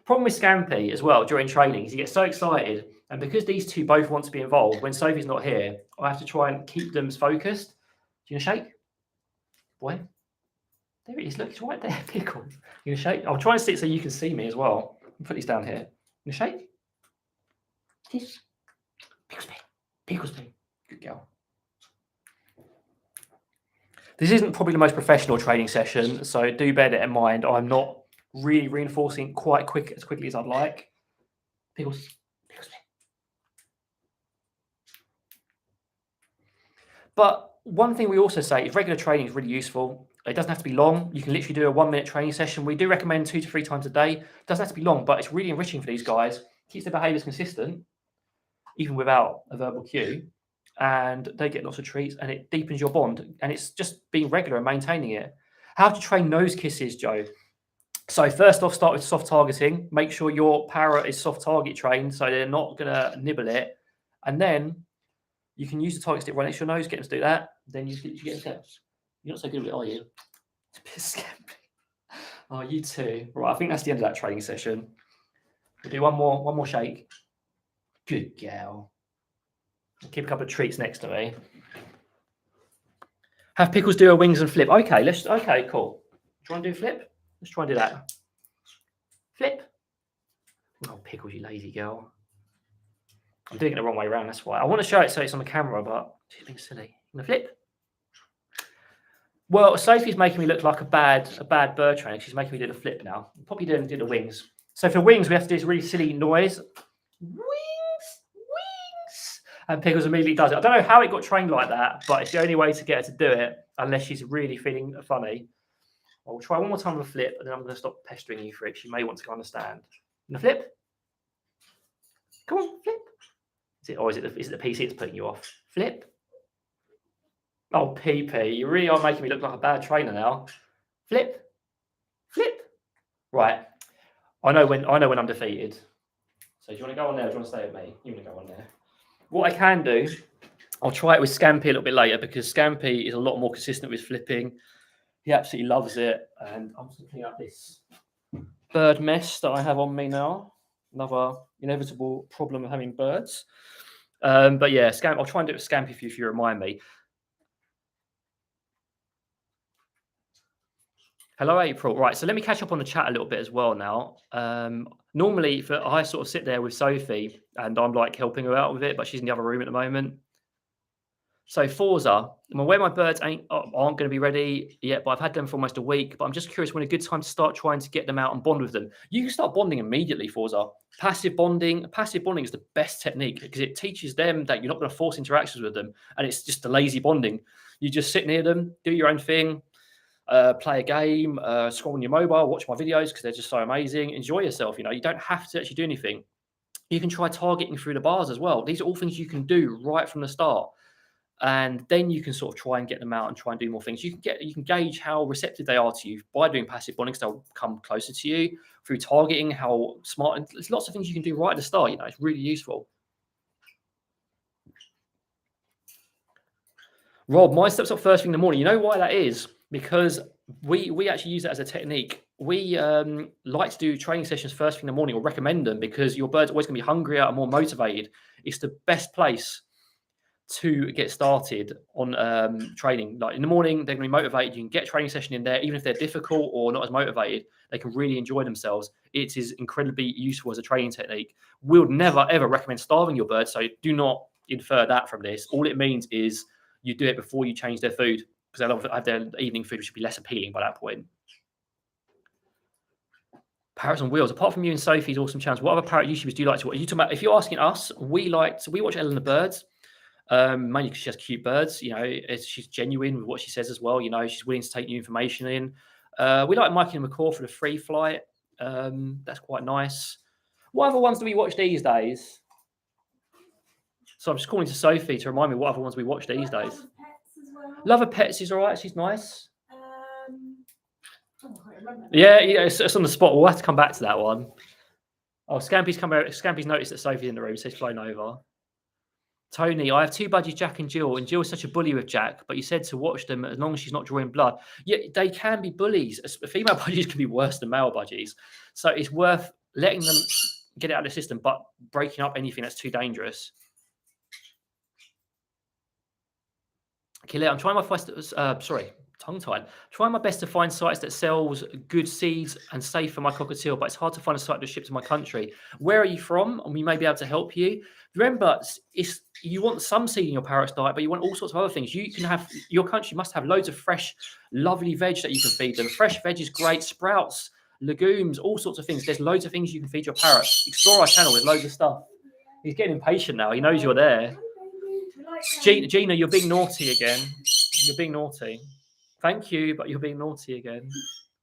Speaker 1: Problem with Scampy as well during training is he gets so excited, and because these two both want to be involved, when Sophie's not here, I have to try and keep them focused. Do you want to shake? Boy. There it is. Look, it's right there. Pickle. You gonna shake? I'll try and sit so you can see me as well. I'll put these down here. You gonna shake? Yes. Pickles me. Pickles me. Good girl. This isn't probably the most professional training session, so do bear that in mind. I'm not really reinforcing quite as quickly as I'd like. Pickles. Pickles me. But one thing we also say is regular training is really useful. It doesn't have to be long. You can literally do a 1-minute training session. We do recommend 2 to 3 times a day. It doesn't have to be long, but it's really enriching for these guys. Keeps their behaviours consistent, even without a verbal cue. And they get lots of treats and it deepens your bond. And it's just being regular and maintaining it. How to train nose kisses, Joe? So first off, start with soft targeting. Make sure your parrot is soft target trained so they're not going to nibble it. And then you can use the target stick right next to your nose, get them to do that. Then you get steps. You're not so good with it, are you? It's a bit scary. Oh, you too. Right, I think that's the end of that training session. We'll do one more shake. Good girl. I'll keep a couple of treats next to me. Have Pickles do a wings and flip. Okay, cool. Do you want to do a flip? Let's try and do that. Flip. Oh, Pickles, you lazy girl. I'm doing it the wrong way around, that's why. I want to show it so it's on the camera, but she's being silly. You want to flip? Well, Sophie's making me look like a bad bird trainer. She's making me do the flip now. I'll probably do the wings. So for wings, we have to do this really silly noise. Wings. And Pickles immediately does it. I don't know how it got trained like that, but it's the only way to get her to do it, unless she's really feeling funny. I'll try one more time with a flip, and then I'm going to stop pestering you for it. She may want to go on the stand. And a flip. Come on, flip. Is it the PC that's putting you off? Flip. Oh, PP, you really are making me look like a bad trainer now. Flip. Flip. Right. I know when I'm defeated. So do you want to go on there or do you want to stay with me? You want to go on there. What I can do, I'll try it with Scampy a little bit later because Scampy is a lot more consistent with flipping. He absolutely loves it. And I'm just going to clean up this bird mess that I have on me now. Another inevitable problem of having birds. But yeah, I'll try and do it with Scampy for you if you remind me. Hello, April. Right, so let me catch up on the chat a little bit as well now. Normally, I sort of sit there with Sophie and I'm like helping her out with it, but she's in the other room at the moment. So Forza, I'm aware my birds aren't going to be ready yet, but I've had them for almost a week. But I'm just curious when a good time to start trying to get them out and bond with them. You can start bonding immediately, Forza. Passive bonding is the best technique because it teaches them that you're not going to force interactions with them, and it's just a lazy bonding. You just sit near them, do your own thing, play a game, scroll on your mobile, watch my videos because they're just so amazing. Enjoy yourself. You don't have to actually do anything. You can try targeting through the bars as well. These are all things you can do right from the start. And then you can sort of try and get them out and try and do more things. You can gauge how receptive they are to you by doing passive bonding, because they'll come closer to you through targeting, how smart. And there's lots of things you can do right at the start. It's really useful. Rob, mine steps up first thing in the morning. You know why that is? Because we actually use that as a technique. We like to do training sessions first thing in the morning, or recommend them, because your bird's always going to be hungrier and more motivated. It's the best place to get started on training. Like in the morning, they're going to be motivated. You can get a training session in there, even if they're difficult or not as motivated, they can really enjoy themselves. It is incredibly useful as a training technique. We would never, ever recommend starving your bird, so do not infer that from this. All it means is you do it before you change their food, because they'll have their evening food, which should be less appealing by that point. Parrots on Wheels. Apart from you and Sophie's awesome channels, what other parrot YouTubers do you like to watch? Are you talking about, if you're asking us, we watch Ellen the Birds. Mainly because she has cute birds. She's genuine with what she says as well. She's willing to take new information in. We like Mikey and McCaw for the free flight. That's quite nice. What other ones do we watch these days? So I'm just calling to Sophie to remind me what other ones we watch these days. Love of Pets is all right. She's nice. Yeah, it's on the spot. We'll have to come back to that one. Oh, Scampy's come out. Scampy's noticed that Sophie's in the room, so he's flown over. Tony, I have two budgies, Jack and Jill is such a bully with Jack, but you said to watch them as long as she's not drawing blood. Yeah, they can be bullies. Female budgies can be worse than male budgies. So it's worth letting them get it out of the system, but breaking up anything that's too dangerous. Okay, I'm trying my best. Tongue-tied. Trying my best to find sites that sells good seeds and safe for my cockatiel, but it's hard to find a site that ships to my country. Where are you from? And we may be able to help you. Remember, you want some seed in your parrot's diet, but you want all sorts of other things. Your country must have loads of fresh, lovely veg that you can feed them. Fresh veg is great. Sprouts, legumes, all sorts of things. There's loads of things you can feed your parrot. Explore our channel. There's loads of stuff. He's getting impatient now. He knows you're there. Gina, you're being naughty again. You're being naughty. Thank you, but you're being naughty again.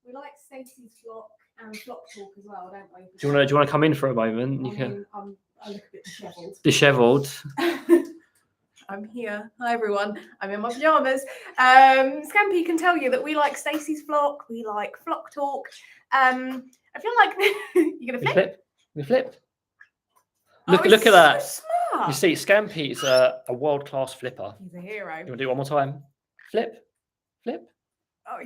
Speaker 2: We like Stacey's flock and flock talk as well, don't we?
Speaker 1: Do you want to come in for a moment?
Speaker 2: I look a bit dishevelled.
Speaker 1: Dishevelled.
Speaker 2: I'm here. Hi everyone. I'm in my pajamas. Scampy can tell you that we like Stacey's flock. We like flock talk. I feel like you're gonna flip.
Speaker 1: You flip. Look at that.
Speaker 2: So smart.
Speaker 1: You see, Scampy is a world-class flipper.
Speaker 2: He's a hero.
Speaker 1: You want to do it one more time? Flip.
Speaker 2: Oh,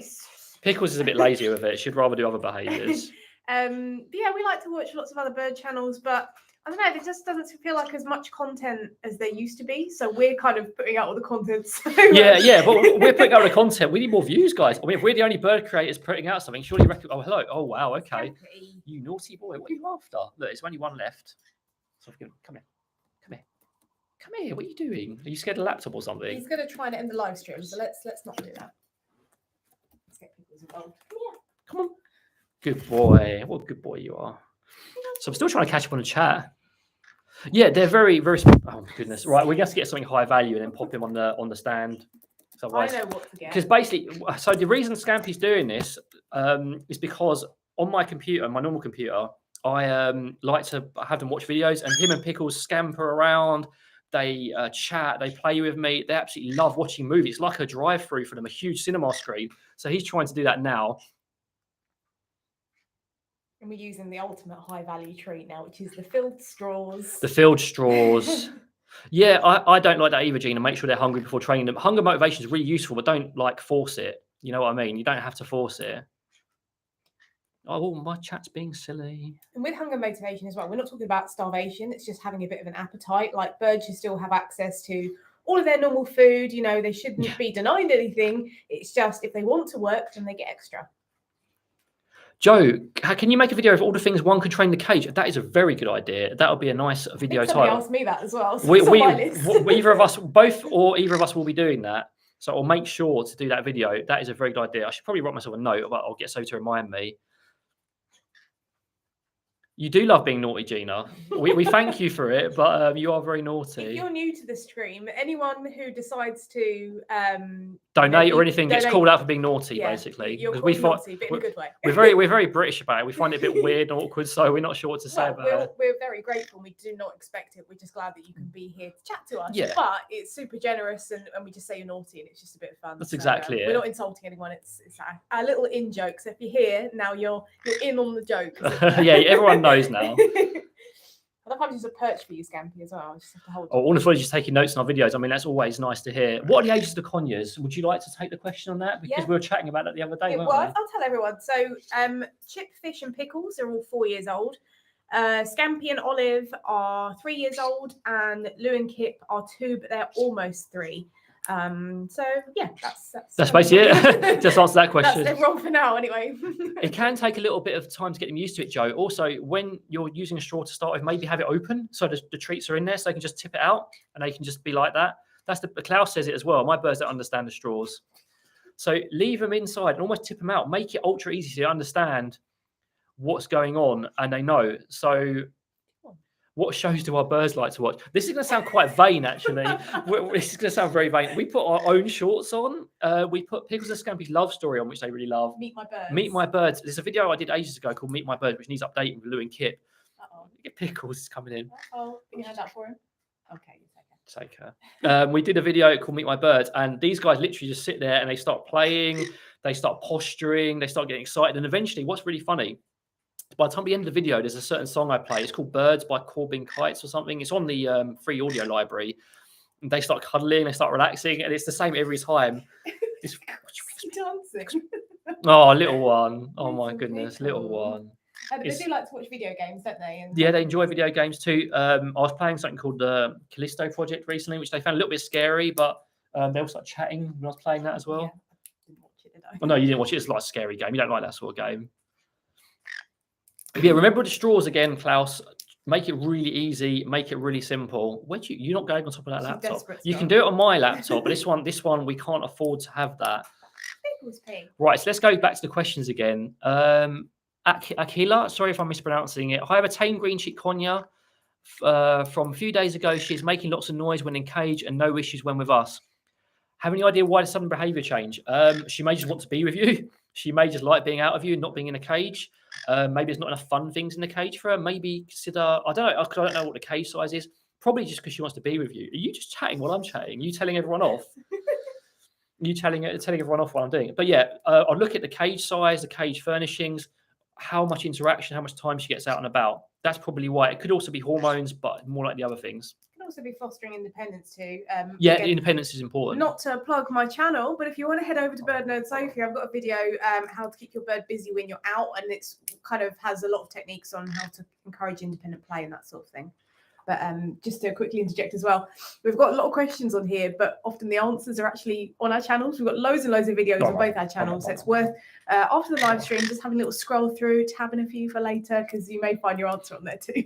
Speaker 1: Pickles is a bit lazy with it. She'd rather do other behaviours.
Speaker 2: Yeah, we like to watch lots of other bird channels, but I don't know, there just doesn't feel like as much content as there used to be. So we're kind of putting out all the content. So
Speaker 1: yeah, but we're putting out the content. We need more views, guys. I mean, if we're the only bird creators putting out something, surely oh, hello. Oh, wow, okay. Scampy. You naughty boy. What are you after? Look, there's only one left. So come here. What are you doing? Are you scared of the laptop or something?
Speaker 2: He's going to try and end the live stream, so let's not do that. Let's get people involved. Yeah.
Speaker 1: Come on. Good boy. What a good boy you are. So I'm still trying to catch up on the chat. Yeah, they're very, very. Oh my goodness! Right, we're going to get something high value and then pop him on the stand.
Speaker 2: I know what to get.
Speaker 1: Because basically, so the reason Scampy's doing this is because on my computer, my normal computer, I like to have them watch videos, and him and Pickles scamper around. They chat, they play with me. They absolutely love watching movies. It's like a drive-through for them, a huge cinema screen. So he's trying to do that now.
Speaker 2: And we're using the ultimate high-value treat now, which is the filled straws.
Speaker 1: The filled straws. Yeah, I don't like that either, Gina. Make sure they're hungry before training them. Hunger motivation is really useful, but don't force it. You know what I mean? You don't have to force it. Oh, my chat's being silly.
Speaker 2: And with hunger motivation as well, we're not talking about starvation. It's just having a bit of an appetite. Like birds should still have access to all of their normal food. They shouldn't be denied anything. It's just if they want to work, then they get extra.
Speaker 1: Joe, can you make a video of all the things one could train the cage? That is a very good idea. That would be a nice video
Speaker 2: Somebody
Speaker 1: title.
Speaker 2: asked me that as well. So
Speaker 1: Either of us, both or either of us will be doing that. So I'll make sure to do that video. That is a very good idea. I should probably write myself a note, but I'll get so to remind me. You do love being naughty, Gina. We thank you for it, but you are very naughty.
Speaker 2: If you're new to the stream, anyone who decides to
Speaker 1: donate or anything gets called out for being naughty, basically.
Speaker 2: You're called naughty, but in a good way.
Speaker 1: We're very British about it. We find it a bit weird and awkward, so we're not sure what to say about it.
Speaker 2: We're very grateful. We do not expect it. We're just glad that you can be here to chat to us.
Speaker 1: Yeah.
Speaker 2: But it's super generous, and we just say you're naughty, and it's just a bit of fun.
Speaker 1: That's exactly it.
Speaker 2: We're not insulting anyone. It's a little in joke. So if you're here now, you're in on the joke.
Speaker 1: Yeah, everyone knows now.
Speaker 2: I love having just a perch for you, Scampy, as well. I just have to hold.
Speaker 1: All the footage is taking notes on our videos. I mean, that's always nice to hear. What are the ages of the conures? Would you like to take the question on that? Because we were chatting about that the other day, weren't we?
Speaker 2: I'll tell everyone. So, Chip, Fish, and Pickles are all 4 years old. Scampy and Olive are 3 years old, and Lou and Kip are 2, but they're almost 3. So yeah, that's
Speaker 1: basically it. Just answer that question.
Speaker 2: That's everyone for now, anyway.
Speaker 1: It can take a little bit of time to get them used to it, Joe. Also, when you're using a straw to start with, maybe have it open so the treats are in there, so they can just tip it out and they can just be like that. That's Klaus says it as well. My birds don't understand the straws, so leave them inside and almost tip them out. Make it ultra easy so you understand what's going on and they know. So. What shows do our birds like to watch? This is going to sound quite vain, actually. This is going to sound very vain. We put our own shorts on. We put Pickles and Scampy's love story on, which they really love.
Speaker 2: Meet My Birds.
Speaker 1: Meet My Birds. There's a video I did ages ago called Meet My Birds, which needs updating with Lou and Kip. Get Pickles is coming in.
Speaker 2: You had that for him? Okay,
Speaker 1: take her. We did a video called Meet My Birds, and these guys literally just sit there and they start playing, they start posturing, they start getting excited, and eventually, what's really funny, by the time we end the video, there's a certain song I play. It's called Birds by Corbin Kites or something. It's on the free audio library. And they start cuddling, they start relaxing, and it's the same every time. It's
Speaker 2: dancing.
Speaker 1: Oh, little one. Oh my goodness, little one.
Speaker 2: They do like to watch video games, don't they?
Speaker 1: Yeah, they enjoy video games too. I was playing something called the Callisto Project recently, which they found a little bit scary, but they all started chatting when I was playing that as well.
Speaker 2: Yeah, I didn't watch it, did I?
Speaker 1: Oh, no, you didn't watch it. It's like a scary game. You don't like that sort of game. Yeah, remember the straws again, Klaus. Make it really easy. Make it really simple. You're not going on top of that laptop. You can do it on my laptop, but this one we can't afford to have that. Right, so let's go back to the questions again. Akila, sorry if I'm mispronouncing it. I have a tame green cheek conure from a few days ago. She's making lots of noise when in cage and no issues when with us. Have any idea why the sudden behaviour change? She may just want to be with you. She may just like being out of you and not being in a cage. Maybe there's not enough fun things in the cage for her. Maybe consider, I don't know, because I don't know what the cage size is. Probably just because she wants to be with you. Are you just chatting while I'm chatting? Are you telling everyone off? You telling everyone off while I'm doing it? But yeah, I'll look at the cage size, the cage furnishings, how much interaction, how much time she gets out and about. That's probably why. It could also be hormones, but more like the other things.
Speaker 2: Also be fostering independence too.
Speaker 1: Yeah, again, independence is important.
Speaker 2: Not to plug my channel, but if you want to head over to Bird Nerd Sophie, I've got a video how to keep your bird busy when you're out, and it's kind of has a lot of techniques on how to encourage independent play and that sort of thing. But just to quickly interject as well, we've got a lot of questions on here, but often the answers are actually on our channels. We've got loads and loads of videos on both our channels, so it's worth after the live stream just having a little scroll through, tabbing a few for later, because you may find your answer on there too.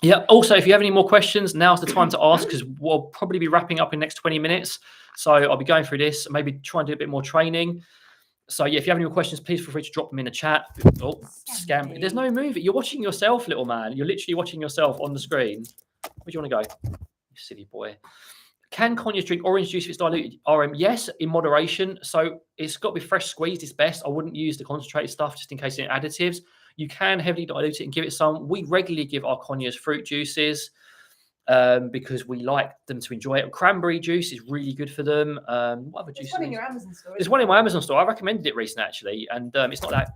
Speaker 1: Yeah. Also, if you have any more questions, now's the time to ask, because we'll probably be wrapping up in the next 20 minutes. So I'll be going through this, maybe try and do a bit more training. So yeah, if you have any more questions, please feel free to drop them in the chat. Oh, scam. There's no movie. You're watching yourself, little man. You're literally watching yourself on the screen. Where do you want to go? You silly boy. Can conures drink orange juice if it's diluted RM? Yes, in moderation. So it's got to be fresh squeezed. It's best. I wouldn't use the concentrated stuff just in case it's additives. You can heavily dilute it and give it some. We regularly give our conures fruit juices because we like them to enjoy it. Cranberry juice is really good for them. What other juice?
Speaker 2: There's one in your Amazon store.
Speaker 1: There's one in my Amazon store. I recommended it recently, actually, and it's not that.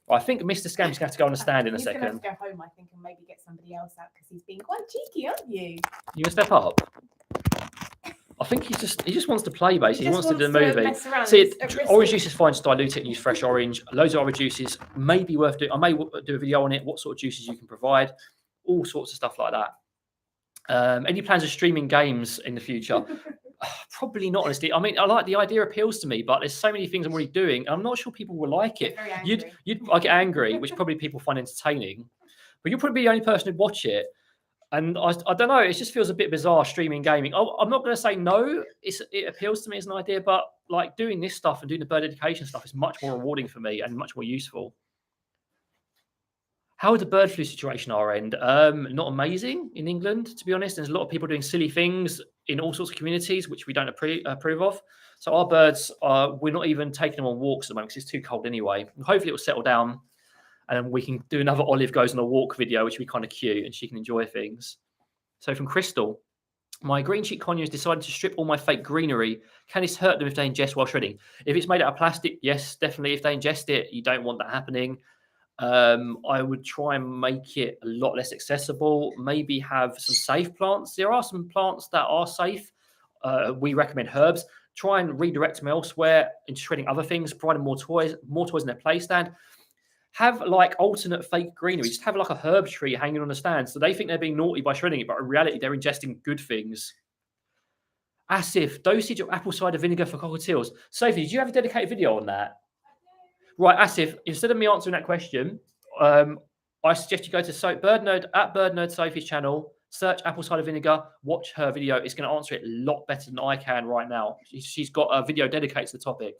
Speaker 1: I think Mr. Scam's going to have to go on a stand in a second.
Speaker 2: He's going to have to go home, I think, and maybe get somebody else out because he's being quite cheeky, aren't you?
Speaker 1: You going to step up? I think he just wants to play, basically. He wants to do the movie. See, orange juice is fine. Just dilute it and use fresh orange. Loads of other juices may be worth doing. I may do a video on it. What sort of juices you can provide? All sorts of stuff like that. Any plans of streaming games in the future? Probably not, honestly. I mean, I like the idea, appeals to me, but there's so many things I'm already doing. I'm not sure people will like it.
Speaker 2: Very
Speaker 1: You'd,
Speaker 2: angry.
Speaker 1: I get angry, which probably people find entertaining, but you'll probably be the only person who'd watch it. And I don't know, it just feels a bit bizarre streaming gaming. I'm not going to say no. It appeals to me as an idea, but like doing this stuff and doing the bird education stuff is much more rewarding for me and much more useful. How is the bird flu situation our end? Not amazing in England, to be honest. There's a lot of people doing silly things in all sorts of communities, which we don't approve of. So our birds, we're not even taking them on walks at the moment because it's too cold anyway. Hopefully it will settle down and then we can do another Olive Goes on a Walk video, which will be kind of cute and she can enjoy things. So from Crystal, my green cheek conure has decided to strip all my fake greenery. Can this hurt them if they ingest while shredding? If it's made out of plastic, yes, definitely. If they ingest it, you don't want that happening. I would try and make it a lot less accessible. Maybe have some safe plants. There are some plants that are safe. We recommend herbs. Try and redirect them elsewhere into shredding other things, providing more toys in their play stand. Have like alternate fake greenery. Just have like a herb tree hanging on the stand. So they think they're being naughty by shredding it, but in reality, they're ingesting good things. Asif, dosage of apple cider vinegar for cockatiels. Sophie, do you have a dedicated video on that? Right, Asif, instead of me answering that question, I suggest you go to BirdNerd Sophie's channel, search apple cider vinegar, watch her video. It's going to answer it a lot better than I can right now. She's got a video dedicated to the topic.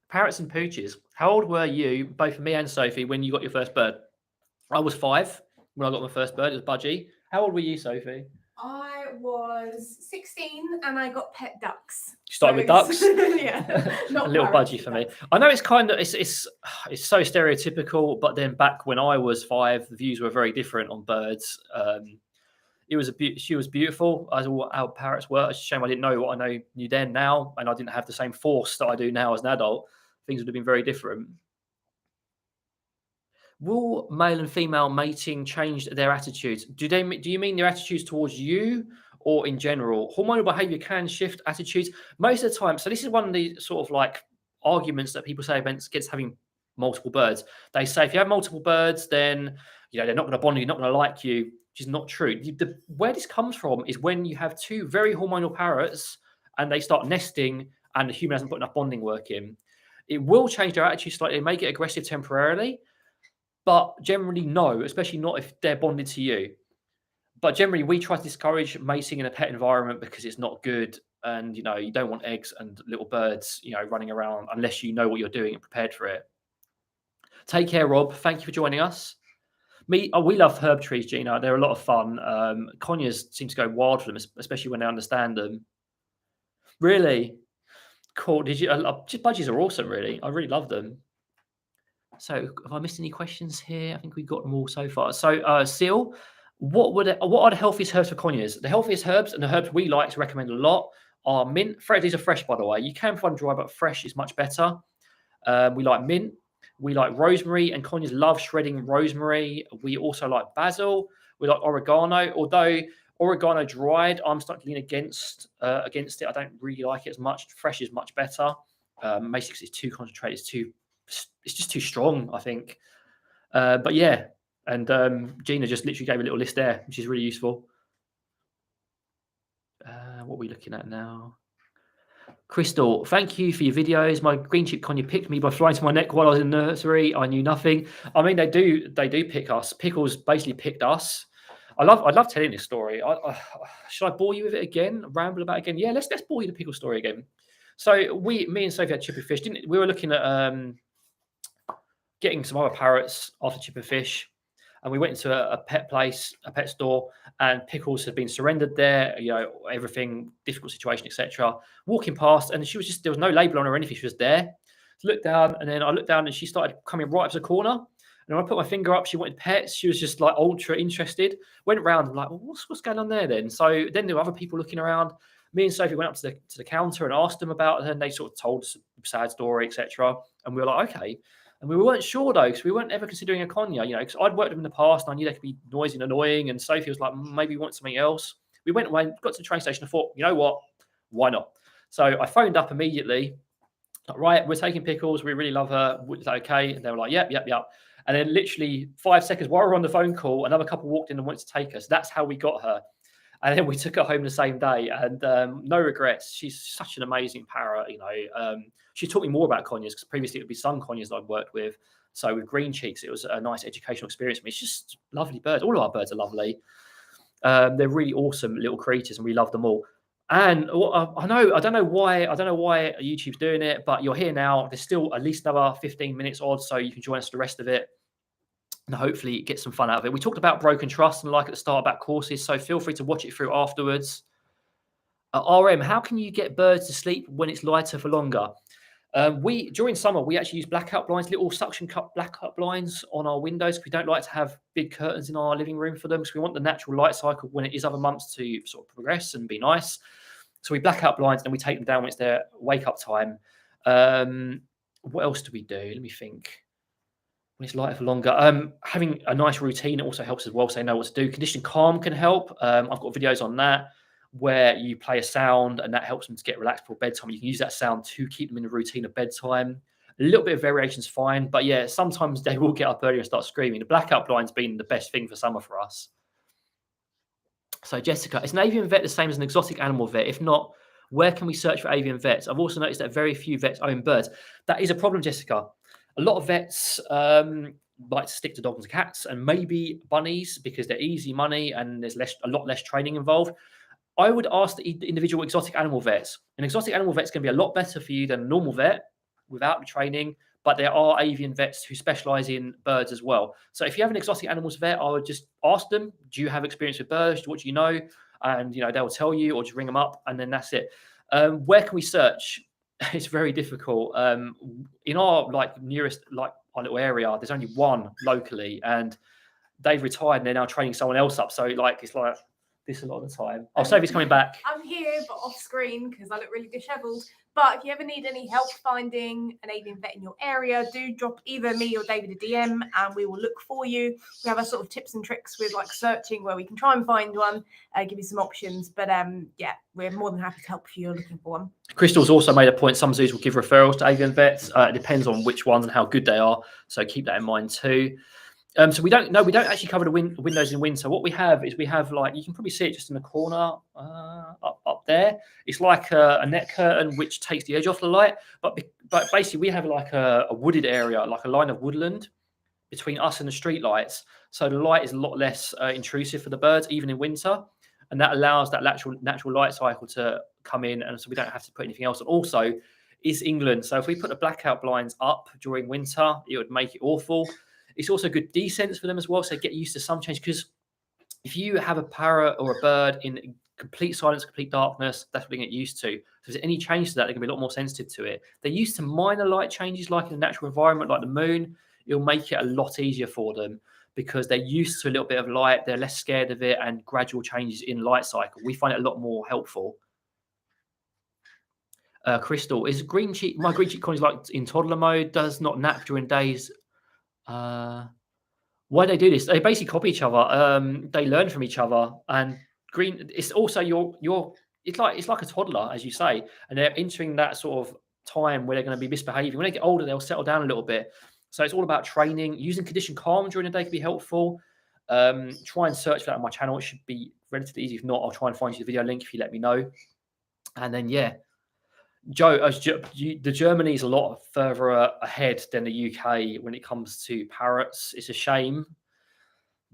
Speaker 1: Parrots and pooches. How old were you, both me and Sophie, when you got your first bird? I was 5 when I got my first bird. It was Budgie. How old were you, Sophie?
Speaker 2: I was 16 and I got pet ducks.
Speaker 1: You started with ducks?
Speaker 2: Yeah.
Speaker 1: A little budgie for me. I know it's kind of, it's so stereotypical, but then back when I was 5, the views were very different on birds. She was beautiful, as all our parrots were. It's a shame I didn't know what I knew then now, and I didn't have the same force that I do now as an adult. Things would have been very different. Will male and female mating change their attitudes? Do you mean their attitudes towards you or in general? Hormonal behavior can shift attitudes most of the time. So this is one of the sort of like arguments that people say against having multiple birds. They say if you have multiple birds, then they're not going to bond you, not going to like you, which is not true. Where this comes from is when you have 2 very hormonal parrots and they start nesting and the human hasn't put enough bonding work in. It will change their attitude slightly. They may get aggressive temporarily, but generally no, especially not if they're bonded to you. But generally we try to discourage mating in a pet environment because it's not good. And, you don't want eggs and little birds, running around unless you know what you're doing and prepared for it. Take care, Rob. Thank you for joining us. We love herb trees, Gina. They're a lot of fun. Conures seem to go wild for them, especially when they understand them. Really? Cool. Budgies are awesome, really. I really love them. So have I missed any questions here? I think we've got them all so far. So Seal, what are the healthiest herbs for conures? The healthiest herbs and the herbs we like to recommend a lot are mint. These are fresh, by the way. You can find dry, but fresh is much better. We like mint. We like rosemary, and conures love shredding rosemary. We also like basil. We like oregano, although oregano dried, I'm starting to lean against it. I don't really like it as much. Fresh is much better. Maybe because it's too concentrated. It's just too strong, I think. But yeah, and Gina just literally gave a little list there, which is really useful. What are we looking at now? Crystal, thank you for your videos. My green chip conure picked me by flying to my neck while I was in the nursery. I knew nothing. I mean, they do pick us. Pickles basically picked us. I'd love telling this story. Should I bore you with it again? Ramble about it again? Yeah, let's bore you the pickle story again. So me and Sophie had chipper fish. We were looking at getting some other parrots after chipper fish, and we went into a pet place, a pet store, and Pickles had been surrendered there. Everything, difficult situation, etc. Walking past, and there was no label on her or anything. She was there. Looked down, and then I looked down, and she started coming right up to the corner. And when I put my finger up, she wanted pets. She was just like ultra interested. Went around and like, well, what's going on there then? So then there were other people looking around. Me and Sophie went up to the counter and asked them about her, and they sort of told us a sad story, etc. And we were like, okay. And we weren't sure though, because we weren't ever considering a conure, because I'd worked with them in the past and I knew they could be noisy and annoying. And Sophie was like, maybe we want something else. We went away, got to the train station and thought, you know what? Why not? So I phoned up immediately. Like, right, we're taking Pickles. We really love her. Is that okay? And they were like, yep. And then literally 5 seconds while we're on the phone call, another couple walked in and wanted to take us. That's how we got her. And then we took her home the same day, and no regrets. She's such an amazing parrot, you know. She taught me more about conures, because previously it would be sun conures that I'd worked with. So with green cheeks, it was a nice educational experience for me. It's just lovely birds. All of our birds are lovely. They're really awesome little creatures, and we love them all. And I don't know why YouTube's doing it, but you're here now. There's still at least another 15 minutes odd, so you can join us for the rest of it. And hopefully get some fun out of it. We talked about broken trust and like at the start about courses, so feel free to watch it through afterwards. RM, how can you get birds to sleep when it's lighter for longer? During summer, we actually use blackout blinds, little suction cup blackout blinds on our windows. We don't like to have big curtains in our living room for them, because we want the natural light cycle when it is other months to sort of progress and be nice. So we black out blinds and we take them down when it's their wake up time. What else do we do? Let me think. When it's lighter for longer, having a nice routine also helps as well, so they know what to do. Conditioned calm can help. I've got videos on that where you play a sound and that helps them to get relaxed for bedtime. You can use that sound to keep them in the routine of bedtime. A little bit of variation is fine, but yeah, sometimes they will get up earlier and start screaming. The blackout blind's been the best thing for summer for us. So Jessica, is an avian vet the same as an exotic animal vet? If not, where can we search for avian vets? I've also noticed that very few vets own birds. That is a problem, Jessica. A lot of vets like to stick to dogs and cats and maybe bunnies because they're easy money and there's a lot less training involved. I would ask the individual exotic animal vets. An exotic animal vet's going to be a lot better for you than a normal vet without the training, but there are avian vets who specialize in birds as well. So if you have an exotic animals vet, I would just ask them, do you have experience with birds? What do you know? And they'll tell you, or just ring them up, and then that's it. Where can we search? It's very difficult. In our nearest our little area, there's only one locally, and they've retired and they're now training someone else up. So it's like this a lot of the time. I'll say if he's coming back.
Speaker 2: I'm here, but off screen because I look really disheveled. But if you ever need any help finding an avian vet in your area, do drop either me or David a DM and we will look for you. We have our sort of tips and tricks with searching where we can try and find one, give you some options. But yeah, we're more than happy to help if you're looking for one.
Speaker 1: Crystal's also made a point. Some zoos will give referrals to avian vets. It depends on which ones and how good they are. So keep that in mind too. So we don't actually cover the windows in winter. What we have is you can probably see it just in the corner up there. It's like a net curtain which takes the edge off the light. But basically we have like a wooded area, like a line of woodland between us and the street lights. So the light is a lot less intrusive for the birds, even in winter. And that allows that natural light cycle to come in. And so we don't have to put anything else on. Also, it's England. So if we put the blackout blinds up during winter, it would make it awful. It's also good descents for them as well, so get used to some change. Because if you have a parrot or a bird in complete silence, complete darkness, that's what they get used to. So if there's any change to that, they're going to be a lot more sensitive to it. They're used to minor light changes, like in a natural environment, like the moon. It'll make it a lot easier for them because they're used to a little bit of light. They're less scared of it, and gradual changes in light cycle. We find it a lot more helpful. Crystal, is my green cheek connie's like in toddler mode, does not nap during days. Why they do this? They basically copy each other. They learn from each other, and green. It's also it's like a toddler, as you say, and they're entering that sort of time where they're going to be misbehaving. When they get older, they'll settle down a little bit. So it's all about training. Using conditioned calm during the day can be helpful. Try and search for that on my channel. It should be relatively easy. If not, I'll try and find you the video link if you let me know. And then yeah. Joe, the Germany is a lot further ahead than the UK when it comes to parrots. It's a shame,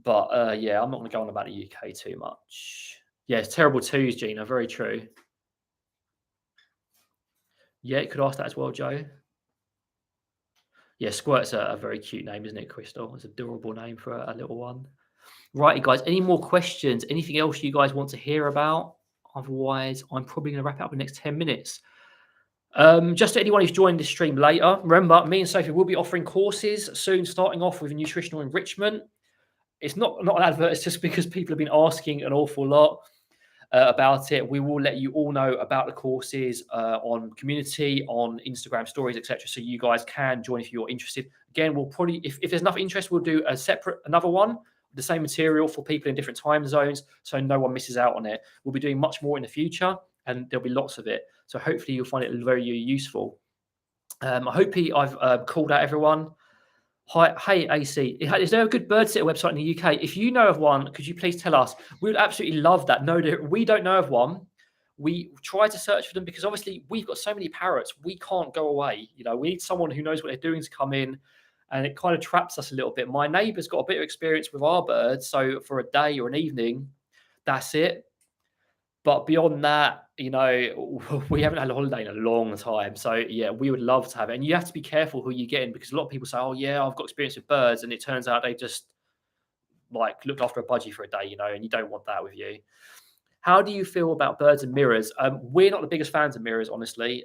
Speaker 1: but yeah, I'm not going to go on about the UK too much. Yeah, it's terrible twos, Gina. Very true. Yeah, you could ask that as well, Joe. Yeah, Squirt's a very cute name, isn't it, Crystal? It's an adorable name for a little one. Right, you guys, any more questions? Anything else you guys want to hear about? Otherwise, I'm probably going to wrap it up in the next 10 minutes. Just to anyone who's joined this stream later, remember, me and Sophie will be offering courses soon, starting off with nutritional enrichment. It's not an advert, it's just because people have been asking an awful lot about it. We will let you all know about the courses on community, on Instagram stories, etc. So you guys can join if you're interested. Again, we'll probably, if there's enough interest, we'll do another one, the same material for people in different time zones, so no one misses out on it. We'll be doing much more in the future, and there'll be lots of it. So hopefully you'll find it very useful. I hope I've called out everyone. Hi, hey AC, is there a good bird sitter website in the UK? If you know of one, could you please tell us? We would absolutely love that. No, we don't know of one. We try to search for them because obviously we've got so many parrots, we can't go away. You know, we need someone who knows what they're doing to come in, and it kind of traps us a little bit. My neighbour's got a bit of experience with our birds, so for a day or an evening, that's it. But beyond that, you know, we haven't had a holiday in a long time. So yeah, we would love to have it. And you have to be careful who you get in because a lot of people say, "Oh yeah, I've got experience with birds," and it turns out they just like looked after a budgie for a day, you know, and you don't want that with you. How do you feel about birds and mirrors? We're not the biggest fans of mirrors, honestly.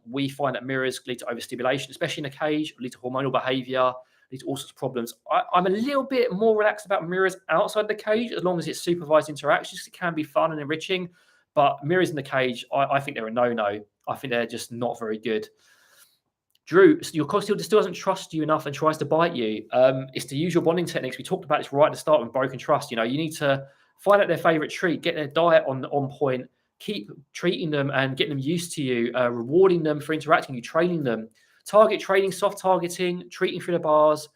Speaker 1: We find that mirrors lead to overstimulation, especially in a cage, lead to hormonal behaviour, lead to all sorts of problems. I'm a little bit more relaxed about mirrors outside the cage, as long as it's supervised interactions. It can be fun and enriching, but mirrors in the cage, I think they're a no-no. I think they're just not very good. Drew, your cockatiel still doesn't trust you enough and tries to bite you. It's the usual bonding techniques. We talked about this right at the start with broken trust. You know, you need to find out their favorite treat, get their diet on point, keep treating them and getting them used to you, rewarding them for interacting, you training them. Target training, soft targeting, treating through the bars.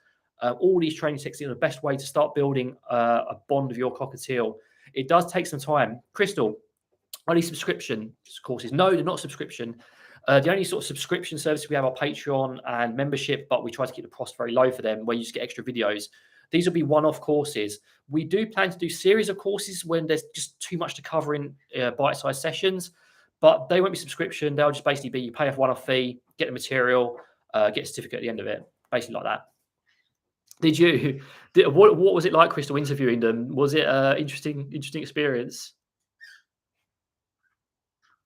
Speaker 1: All these training techniques are the best way to start building a bond with your cockatiel. It does take some time. Crystal, are these subscription courses? No, they're not subscription. The only sort of subscription service we have are Patreon and membership, but we try to keep the cost very low for them, where you just get extra videos. These will be one-off courses. We do plan to do series of courses when there's just too much to cover in bite-sized sessions, but they won't be subscription. They'll just basically be you pay a one-off fee, get the material, get a certificate at the end of it, basically like that. What was it like, Crystal, interviewing them? Was it an interesting experience?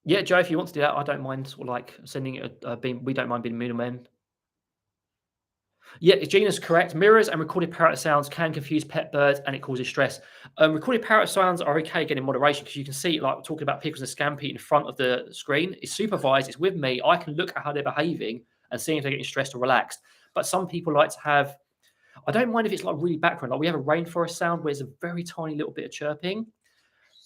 Speaker 1: Yeah, Joe, if you want to do that, I don't mind sort of like sending it we don't mind being middlemen. Yeah, Gina's correct. Mirrors and recorded parrot sounds can confuse pet birds and it causes stress. Recorded parrot sounds are okay again in moderation because you can see, like, talking about pickles and scampi in front of the screen. It's supervised, it's with me. I can look at how they're behaving and seeing if they're getting stressed or relaxed. But some people like to have, I don't mind if it's like really background. Like we have a rainforest sound where there's a very tiny little bit of chirping.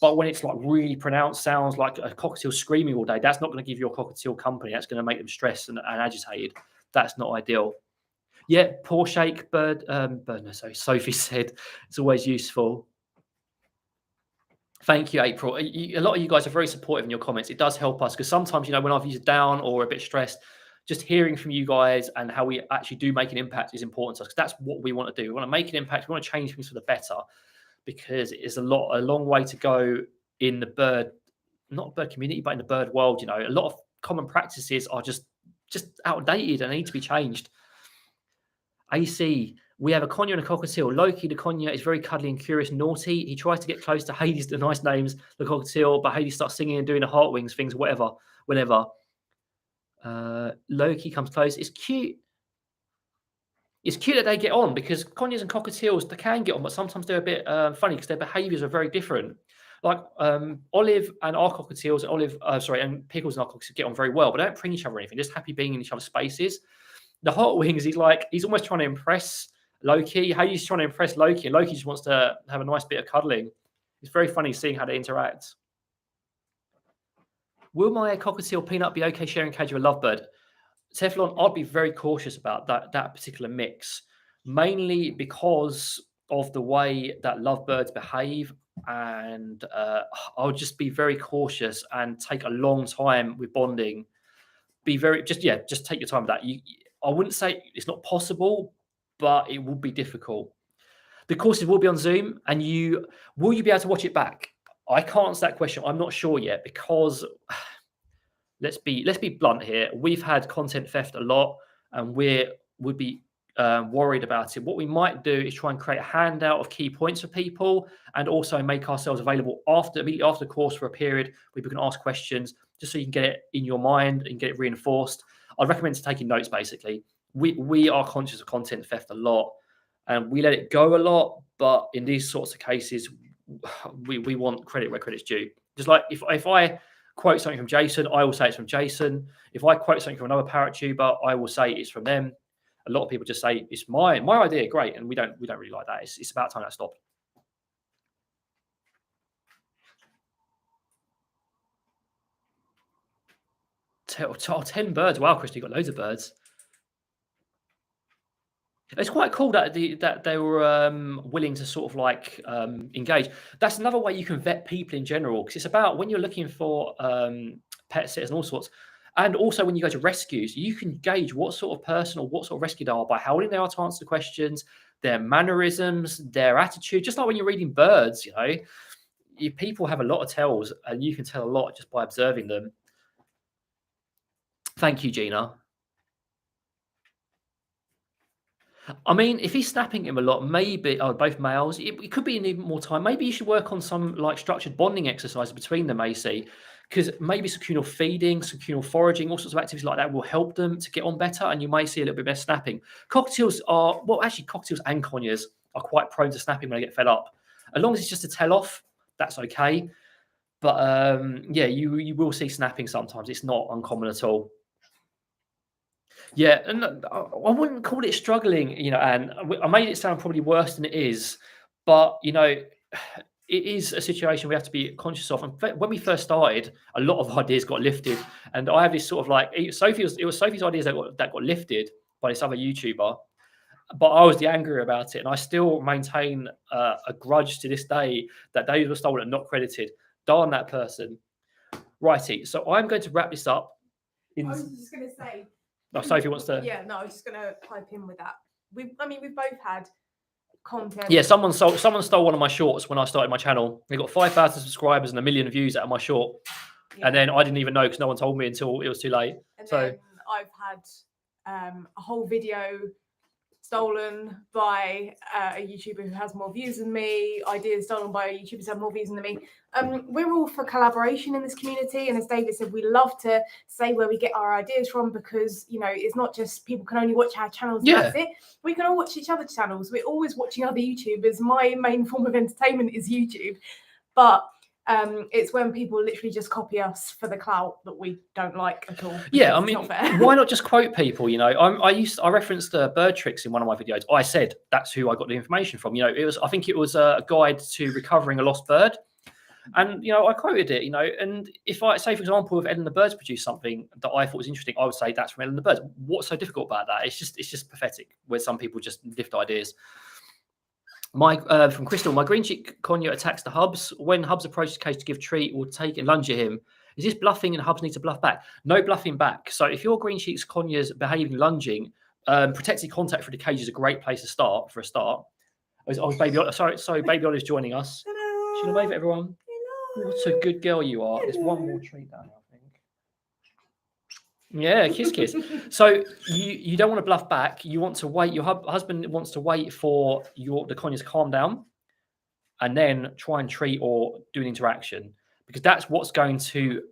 Speaker 1: But when it's like really pronounced sounds like a cockatiel screaming all day, that's not going to give your cockatiel company. That's going to make them stressed and agitated. That's not ideal. Yeah, paw shake, Sophie said it's always useful. Thank you, April. A lot of you guys are very supportive in your comments. It does help us because sometimes, you know, when I've used down or a bit stressed, just hearing from you guys and how we actually do make an impact is important to us because that's what we want to do. We want to make an impact. We want to change things for the better because it is a long way to go in the not bird community, but in the bird world. You know, a lot of common practices are just outdated and need to be changed. AC, we have a conure and a cockatiel. Loki, the conure, is very cuddly and curious, naughty. He tries to get close to Hades, the nice names, the cockatiel, but Hades starts singing and doing the heart wings things, whatever, whenever. Loki comes close. It's cute. It's cute that they get on because conures and cockatiels, they can get on, but sometimes they're a bit funny because their behaviors are very different. Like Olive and our cockatiels, and Pickles and our cockatiels get on very well, but they don't pring each other or anything. Just happy being in each other's spaces. The hot wings, he's almost trying to impress Loki. Hades trying to impress Loki, and Loki just wants to have a nice bit of cuddling. It's very funny seeing how they interact. Will my cockatiel Peanut be okay sharing a cage with a lovebird? Teflon, I'd be very cautious about that particular mix, mainly because of the way that lovebirds behave, and I'll just be very cautious and take a long time with bonding. Just take your time with that. I wouldn't say it's not possible, but it will be difficult. The courses will be on Zoom, and will you be able to watch it back? I can't answer that question. I'm not sure yet because let's be blunt here. We've had content theft a lot, and would be worried about it. What we might do is try and create a handout of key points for people, and also make ourselves available immediately after the course for a period where people can ask questions, just so you can get it in your mind and get it reinforced. I'd recommend taking notes. Basically, we are conscious of content theft a lot, and we let it go a lot. But in these sorts of cases, we want credit where credit's due. Just like if I quote something from Jason, I will say it's from Jason. If I quote something from another parrot tuber, I will say it's from them. A lot of people just say it's my idea, great, and we don't really like that. It's about time that stopped. 10 birds. Wow, Christy, you got loads of birds. It's quite cool that they were willing to sort of like engage. That's another way you can vet people in general, because it's about when you're looking for pet sitters and all sorts. And also when you go to rescues, you can gauge what sort of person or what sort of rescue they are by how willing they are to answer the questions, their mannerisms, their attitude. Just like when you're reading birds, people have a lot of tells, and you can tell a lot just by observing them. Thank you, Gina. I mean, if he's snapping him a lot, maybe both males, it could be in even more time. Maybe you should work on some like structured bonding exercises between them, AC, because maybe some communal feeding, some communal foraging, all sorts of activities like that will help them to get on better, and you may see a little bit better snapping. Cockatiels cockatiels and conures are quite prone to snapping when they get fed up. As long as it's just a tell off, that's okay. But yeah, you will see snapping sometimes. It's not uncommon at all. Yeah, and I wouldn't call it struggling, and I made it sound probably worse than it is, but it is a situation we have to be conscious of. And when we first started, a lot of ideas got lifted, and I have this sort of like it was Sophie's ideas that got lifted by this other YouTuber, but I was the angrier about it, and I still maintain a grudge to this day that they were stolen and not credited. Darn that person. Righty, so I'm going to wrap this up.
Speaker 2: I was just going to say.
Speaker 1: Oh, Sophie wants to.
Speaker 2: Yeah, no, I was just going to pipe in with that. We've both had content.
Speaker 1: Yeah, someone stole one of my shorts when I started my channel. They got 5,000 subscribers and 1 million views out of my short, and then I didn't even know because no one told me until it was too late.
Speaker 2: And then I've had a whole video stolen by a YouTuber who has more views than me, ideas stolen by YouTubers who have more views than me. We're all for collaboration in this community, and as David said, we love to say where we get our ideas from, because it's not just people can only watch our channels.
Speaker 1: Yeah.
Speaker 2: That's it. We can all watch each other's channels. We're always watching other YouTubers. My main form of entertainment is YouTube, but it's when people literally just copy us for the clout that we don't like at all.
Speaker 1: Yeah, I mean, why not just quote people? I referenced bird tricks in one of my videos. I said that's who I got the information from. I think it was a guide to recovering a lost bird, and I quoted it. And if I say, for example, if Ellen the Birds produced something that I thought was interesting, I would say that's from Ellen the Birds. What's so difficult about that? It's just pathetic where some people just lift ideas. From Crystal, my green cheek conure attacks the hubs. When hubs approach the cage to give treat or take and lunge at him, is this bluffing and hubs need to bluff back? No bluffing back. So if your green cheek's conures behaving lunging, protected contact for the cage is a great place to start for a start. Baby Olive's joining us.
Speaker 2: Hello.
Speaker 1: Should I wave at everyone?
Speaker 2: Hello.
Speaker 1: What a good girl you are. There's one more treat down, I think. Yeah, kiss. So you don't want to bluff back. You want to wait. Your husband wants to wait for the conures to calm down, and then try and treat or do an interaction, because that's what's going to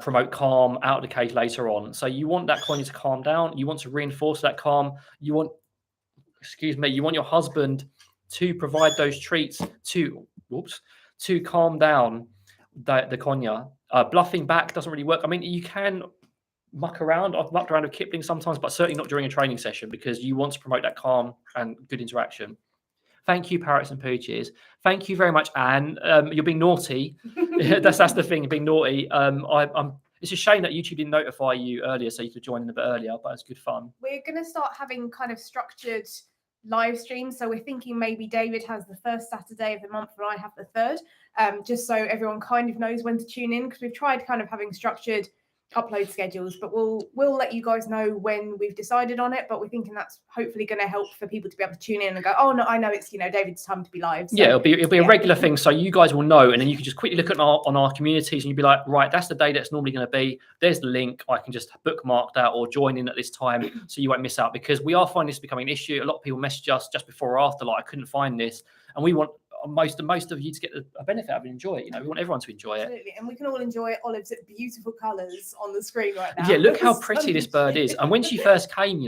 Speaker 1: promote calm out of the cage later on. So you want that conure to calm down. You want to reinforce that calm. You want your husband to provide those treats to calm down the conure. Bluffing back doesn't really work. I mean, you can muck around. I've mucked around with Kipling sometimes, but certainly not during a training session, because you want to promote that calm and good interaction. Thank you, Parrots and Pooches. Thank you very much, Anne. You're being naughty. that's the thing, being naughty. It's a shame that YouTube didn't notify you earlier, so you could join in a bit earlier, but it's good fun.
Speaker 2: We're going to start having kind of structured live streams. So we're thinking maybe David has the first Saturday of the month and I have the third, just so everyone kind of knows when to tune in, because we've tried kind of having structured upload schedules, but we'll let you guys know when we've decided on it. But we're thinking that's hopefully going to help for people to be able to tune in and go, oh no, I know it's David's time to be live. So,
Speaker 1: yeah, it'll be a regular thing, so you guys will know, and then you can just quickly look at on our communities, and you'll be like, right, that's the day that's normally going to be. There's the link. I can just bookmark that or join in at this time, so you won't miss out, because we are finding this becoming an issue. A lot of people message us just before or after, like, I couldn't find this, and we want most of you to get a benefit out of it and enjoy it. We want everyone to enjoy it.
Speaker 2: Absolutely. And we can all enjoy Olive's beautiful colours on the screen right now.
Speaker 1: Yeah, look how pretty this bird is. And when she first came,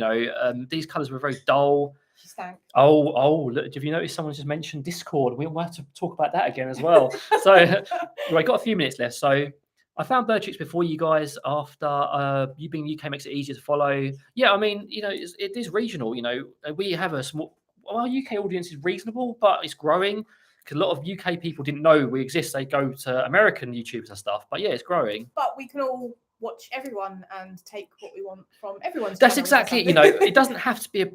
Speaker 1: these colours were very dull.
Speaker 2: She stank.
Speaker 1: Oh, look, have you noticed someone just mentioned Discord? We'll have to talk about that again as well. So I got a few minutes left. So I found bird tricks before you guys. After you being in the UK makes it easier to follow. Yeah, I mean, it is regional. We have a small. Our UK audience is reasonable, but it's growing, because a lot of UK people didn't know we exist. They go to American YouTubers and stuff. But yeah, it's growing.
Speaker 2: But we can all watch everyone and take what we want from everyone's
Speaker 1: That's
Speaker 2: channels
Speaker 1: exactly it. It doesn't have to be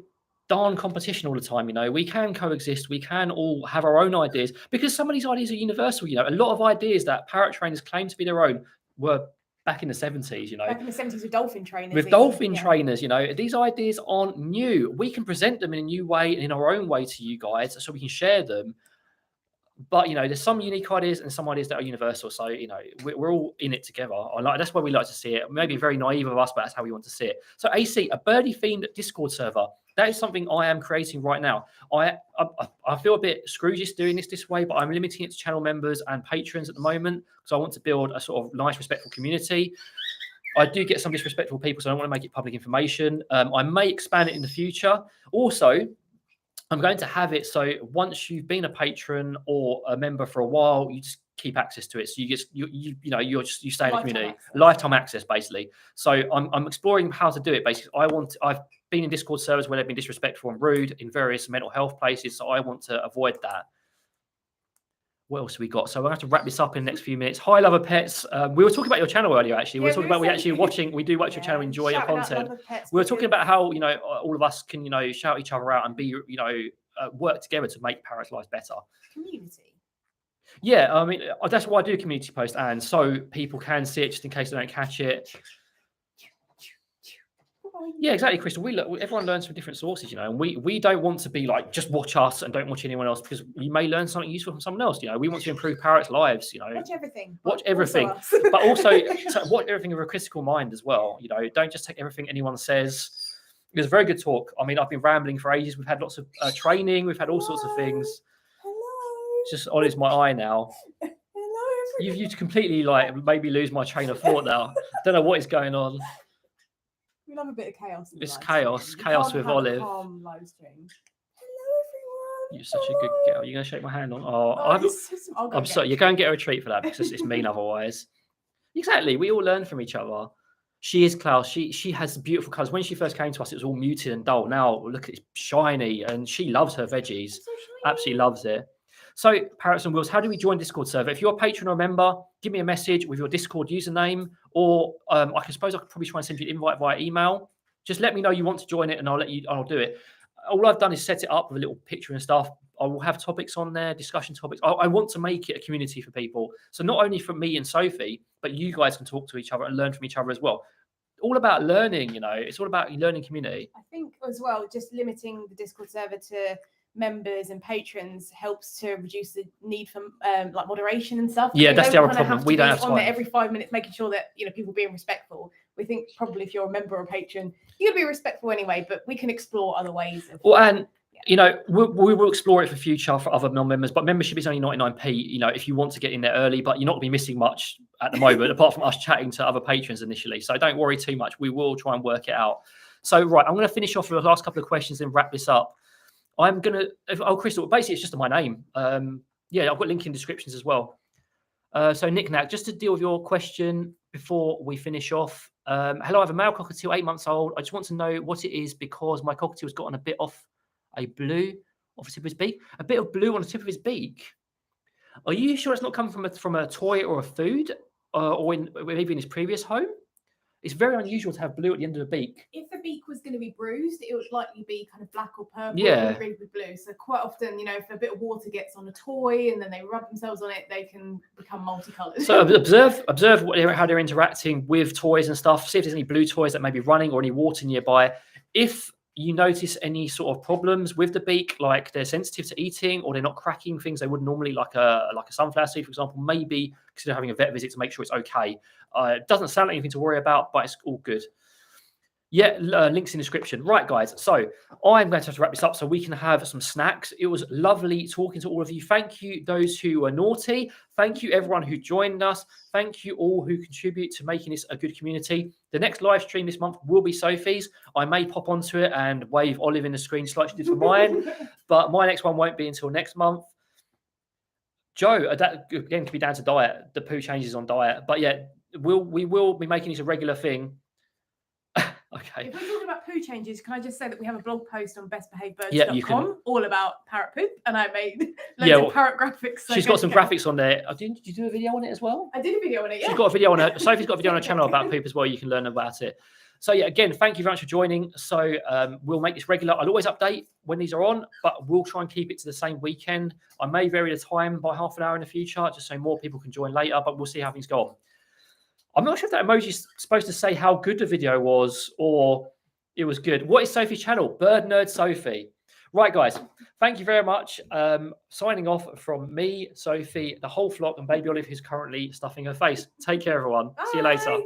Speaker 1: darn competition all the time. We can coexist. We can all have our own ideas, because some of these ideas are universal. A lot of ideas that parrot trainers claim to be their own were back in the 70s.
Speaker 2: Back in the 70s with dolphin trainers.
Speaker 1: With dolphin trainers, these ideas aren't new. We can present them in a new way and in our own way to you guys, so we can share them. But there's some unique ideas and some ideas that are universal. So we're all in it together. That's why we like to see it. Maybe very naive of us, but that's how we want to see it. So AC, a birdie themed Discord server. That is something I am creating right now. I feel a bit Scrooge doing this way, but I'm limiting it to channel members and patrons at the moment, because I want to build a sort of nice, respectful community. I do get some disrespectful people, so I don't want to make it public information. I may expand it in the future. Also, I'm going to have it so once you've been a patron or a member for a while, you just keep access to it. So you stay in the community, lifetime access, basically. So I'm exploring how to do it. Basically, I've been in Discord servers where they've been disrespectful and rude in various mental health places, so I want to avoid that. What else have we got? So we're going to have to wrap this up in the next few minutes. Hi, Lover Pets. We were talking about your channel earlier, actually. We were talking about we do watch your channel, enjoy your content. We were talking about how, all of us can, shout each other out and be, work together to make parrots' lives better.
Speaker 2: Community.
Speaker 1: Yeah, I mean, that's why I do a community post, and so people can see it just in case they don't catch it. Yeah, exactly, Crystal. Everyone learns from different sources, and we don't want to be like, just watch us and don't watch anyone else, because you may learn something useful from someone else. We want to improve parrots' lives.
Speaker 2: Watch everything.
Speaker 1: Watch everything, but also watch everything with a critical mind as well. Don't just take everything anyone says. It was a very good talk. I mean, I've been rambling for ages. We've had lots of training. We've had all sorts of things.
Speaker 2: Hello.
Speaker 1: It's just on my eye now.
Speaker 2: Hello.
Speaker 1: You've completely made me lose my train of thought now. Don't know what is going on.
Speaker 2: We love a bit of chaos.
Speaker 1: It's chaos with Olive.
Speaker 2: Calm live stream. Hello, everyone.
Speaker 1: You're such a good girl. You're going to shake my hand on. I'm sorry. You're going to get a treat for that, because it's mean otherwise. Exactly. We all learn from each other. She is Klaus. She has beautiful colours. When she first came to us, it was all muted and dull. Now look, it's shiny, and she loves her veggies. Absolutely loves it. So, Parrots and Wheels, how do we join Discord server? If you're a patron or a member, give me a message with your Discord username, or I suppose I could probably try and send you an invite via email. Just let me know you want to join it, and I'll do it. All I've done is set it up with a little picture and stuff. I will have topics on there, discussion topics. I want to make it a community for people. So not only for me and Sophie, but you guys can talk to each other and learn from each other as well. All about learning, it's all about learning community.
Speaker 2: I think as well, just limiting the Discord server to members and patrons helps to reduce the need for moderation and stuff.
Speaker 1: Yeah, that's the other problem. We don't have time
Speaker 2: on there every 5 minutes, making sure that people are being respectful. We think probably if you're a member or a patron, you're gonna be respectful anyway. But we can explore other ways. We will explore it for future for other non-members. But membership is only 99p. If you want to get in there early, but you're not gonna be missing much at the moment, apart from us chatting to other patrons initially. So don't worry too much. We will try and work it out. So right, I'm gonna finish off with the last couple of questions and wrap this up. Crystal, basically it's just my name. I've got link in descriptions as well. So Knick-Knack, just to deal with your question before we finish off. Hello, I have a male cockatiel, 8 months old. I just want to know what it is, because my cockatiel's gotten a bit off a blue off the tip of his beak. A bit of blue on the tip of his beak. Are you sure it's not coming from a toy or a food, or maybe in his previous home? It's very unusual to have blue at the end of the beak. If the beak was going to be bruised, it would likely be kind of black or purple.
Speaker 1: Yeah.
Speaker 2: It would be blue. So quite often, if a bit of water gets on a toy and then they rub themselves on it, they can become multicolored.
Speaker 1: So observe how they're interacting with toys and stuff. See if there's any blue toys that may be running or any water nearby. If you notice any sort of problems with the beak, like they're sensitive to eating or they're not cracking things they would normally, like a sunflower seed, for example, maybe consider having a vet visit to make sure it's okay. It doesn't sound like anything to worry about, but it's all good. Yeah, links in the description. Right, guys. So I'm going to have to wrap this up so we can have some snacks. It was lovely talking to all of you. Thank you, those who were naughty. Thank you, everyone who joined us. Thank you all who contribute to making this a good community. The next live stream this month will be Sophie's. I may pop onto it and wave Olive in the screen just like she did for mine, but my next one won't be until next month. Joe, that again could be down to diet. The poo changes on diet, but yeah, we will be making this a regular thing. Okay.
Speaker 2: If we're talking about poo changes, can I just say that we have a blog post on bestbehavebirds.com all about parrot poop, and I made loads of parrot graphics. So
Speaker 1: she's got some graphics on there. Did you do a video on it as well?
Speaker 2: I did a video on it, yeah.
Speaker 1: Sophie's got a video on her channel about poop as well. You can learn about it. So yeah, again, thank you very much for joining. So we'll make this regular. I'll always update when these are on, but we'll try and keep it to the same weekend. I may vary the time by half an hour in the future, just so more people can join later, but we'll see how things go on. I'm not sure if that emoji is supposed to say how good the video was or it was good. What is Sophie's channel? Bird Nerd Sophie. Right, guys, thank you very much. Signing off from me, Sophie, the whole flock, and Baby Olive, who's currently stuffing her face. Take care, everyone.
Speaker 2: Bye.
Speaker 1: See you later.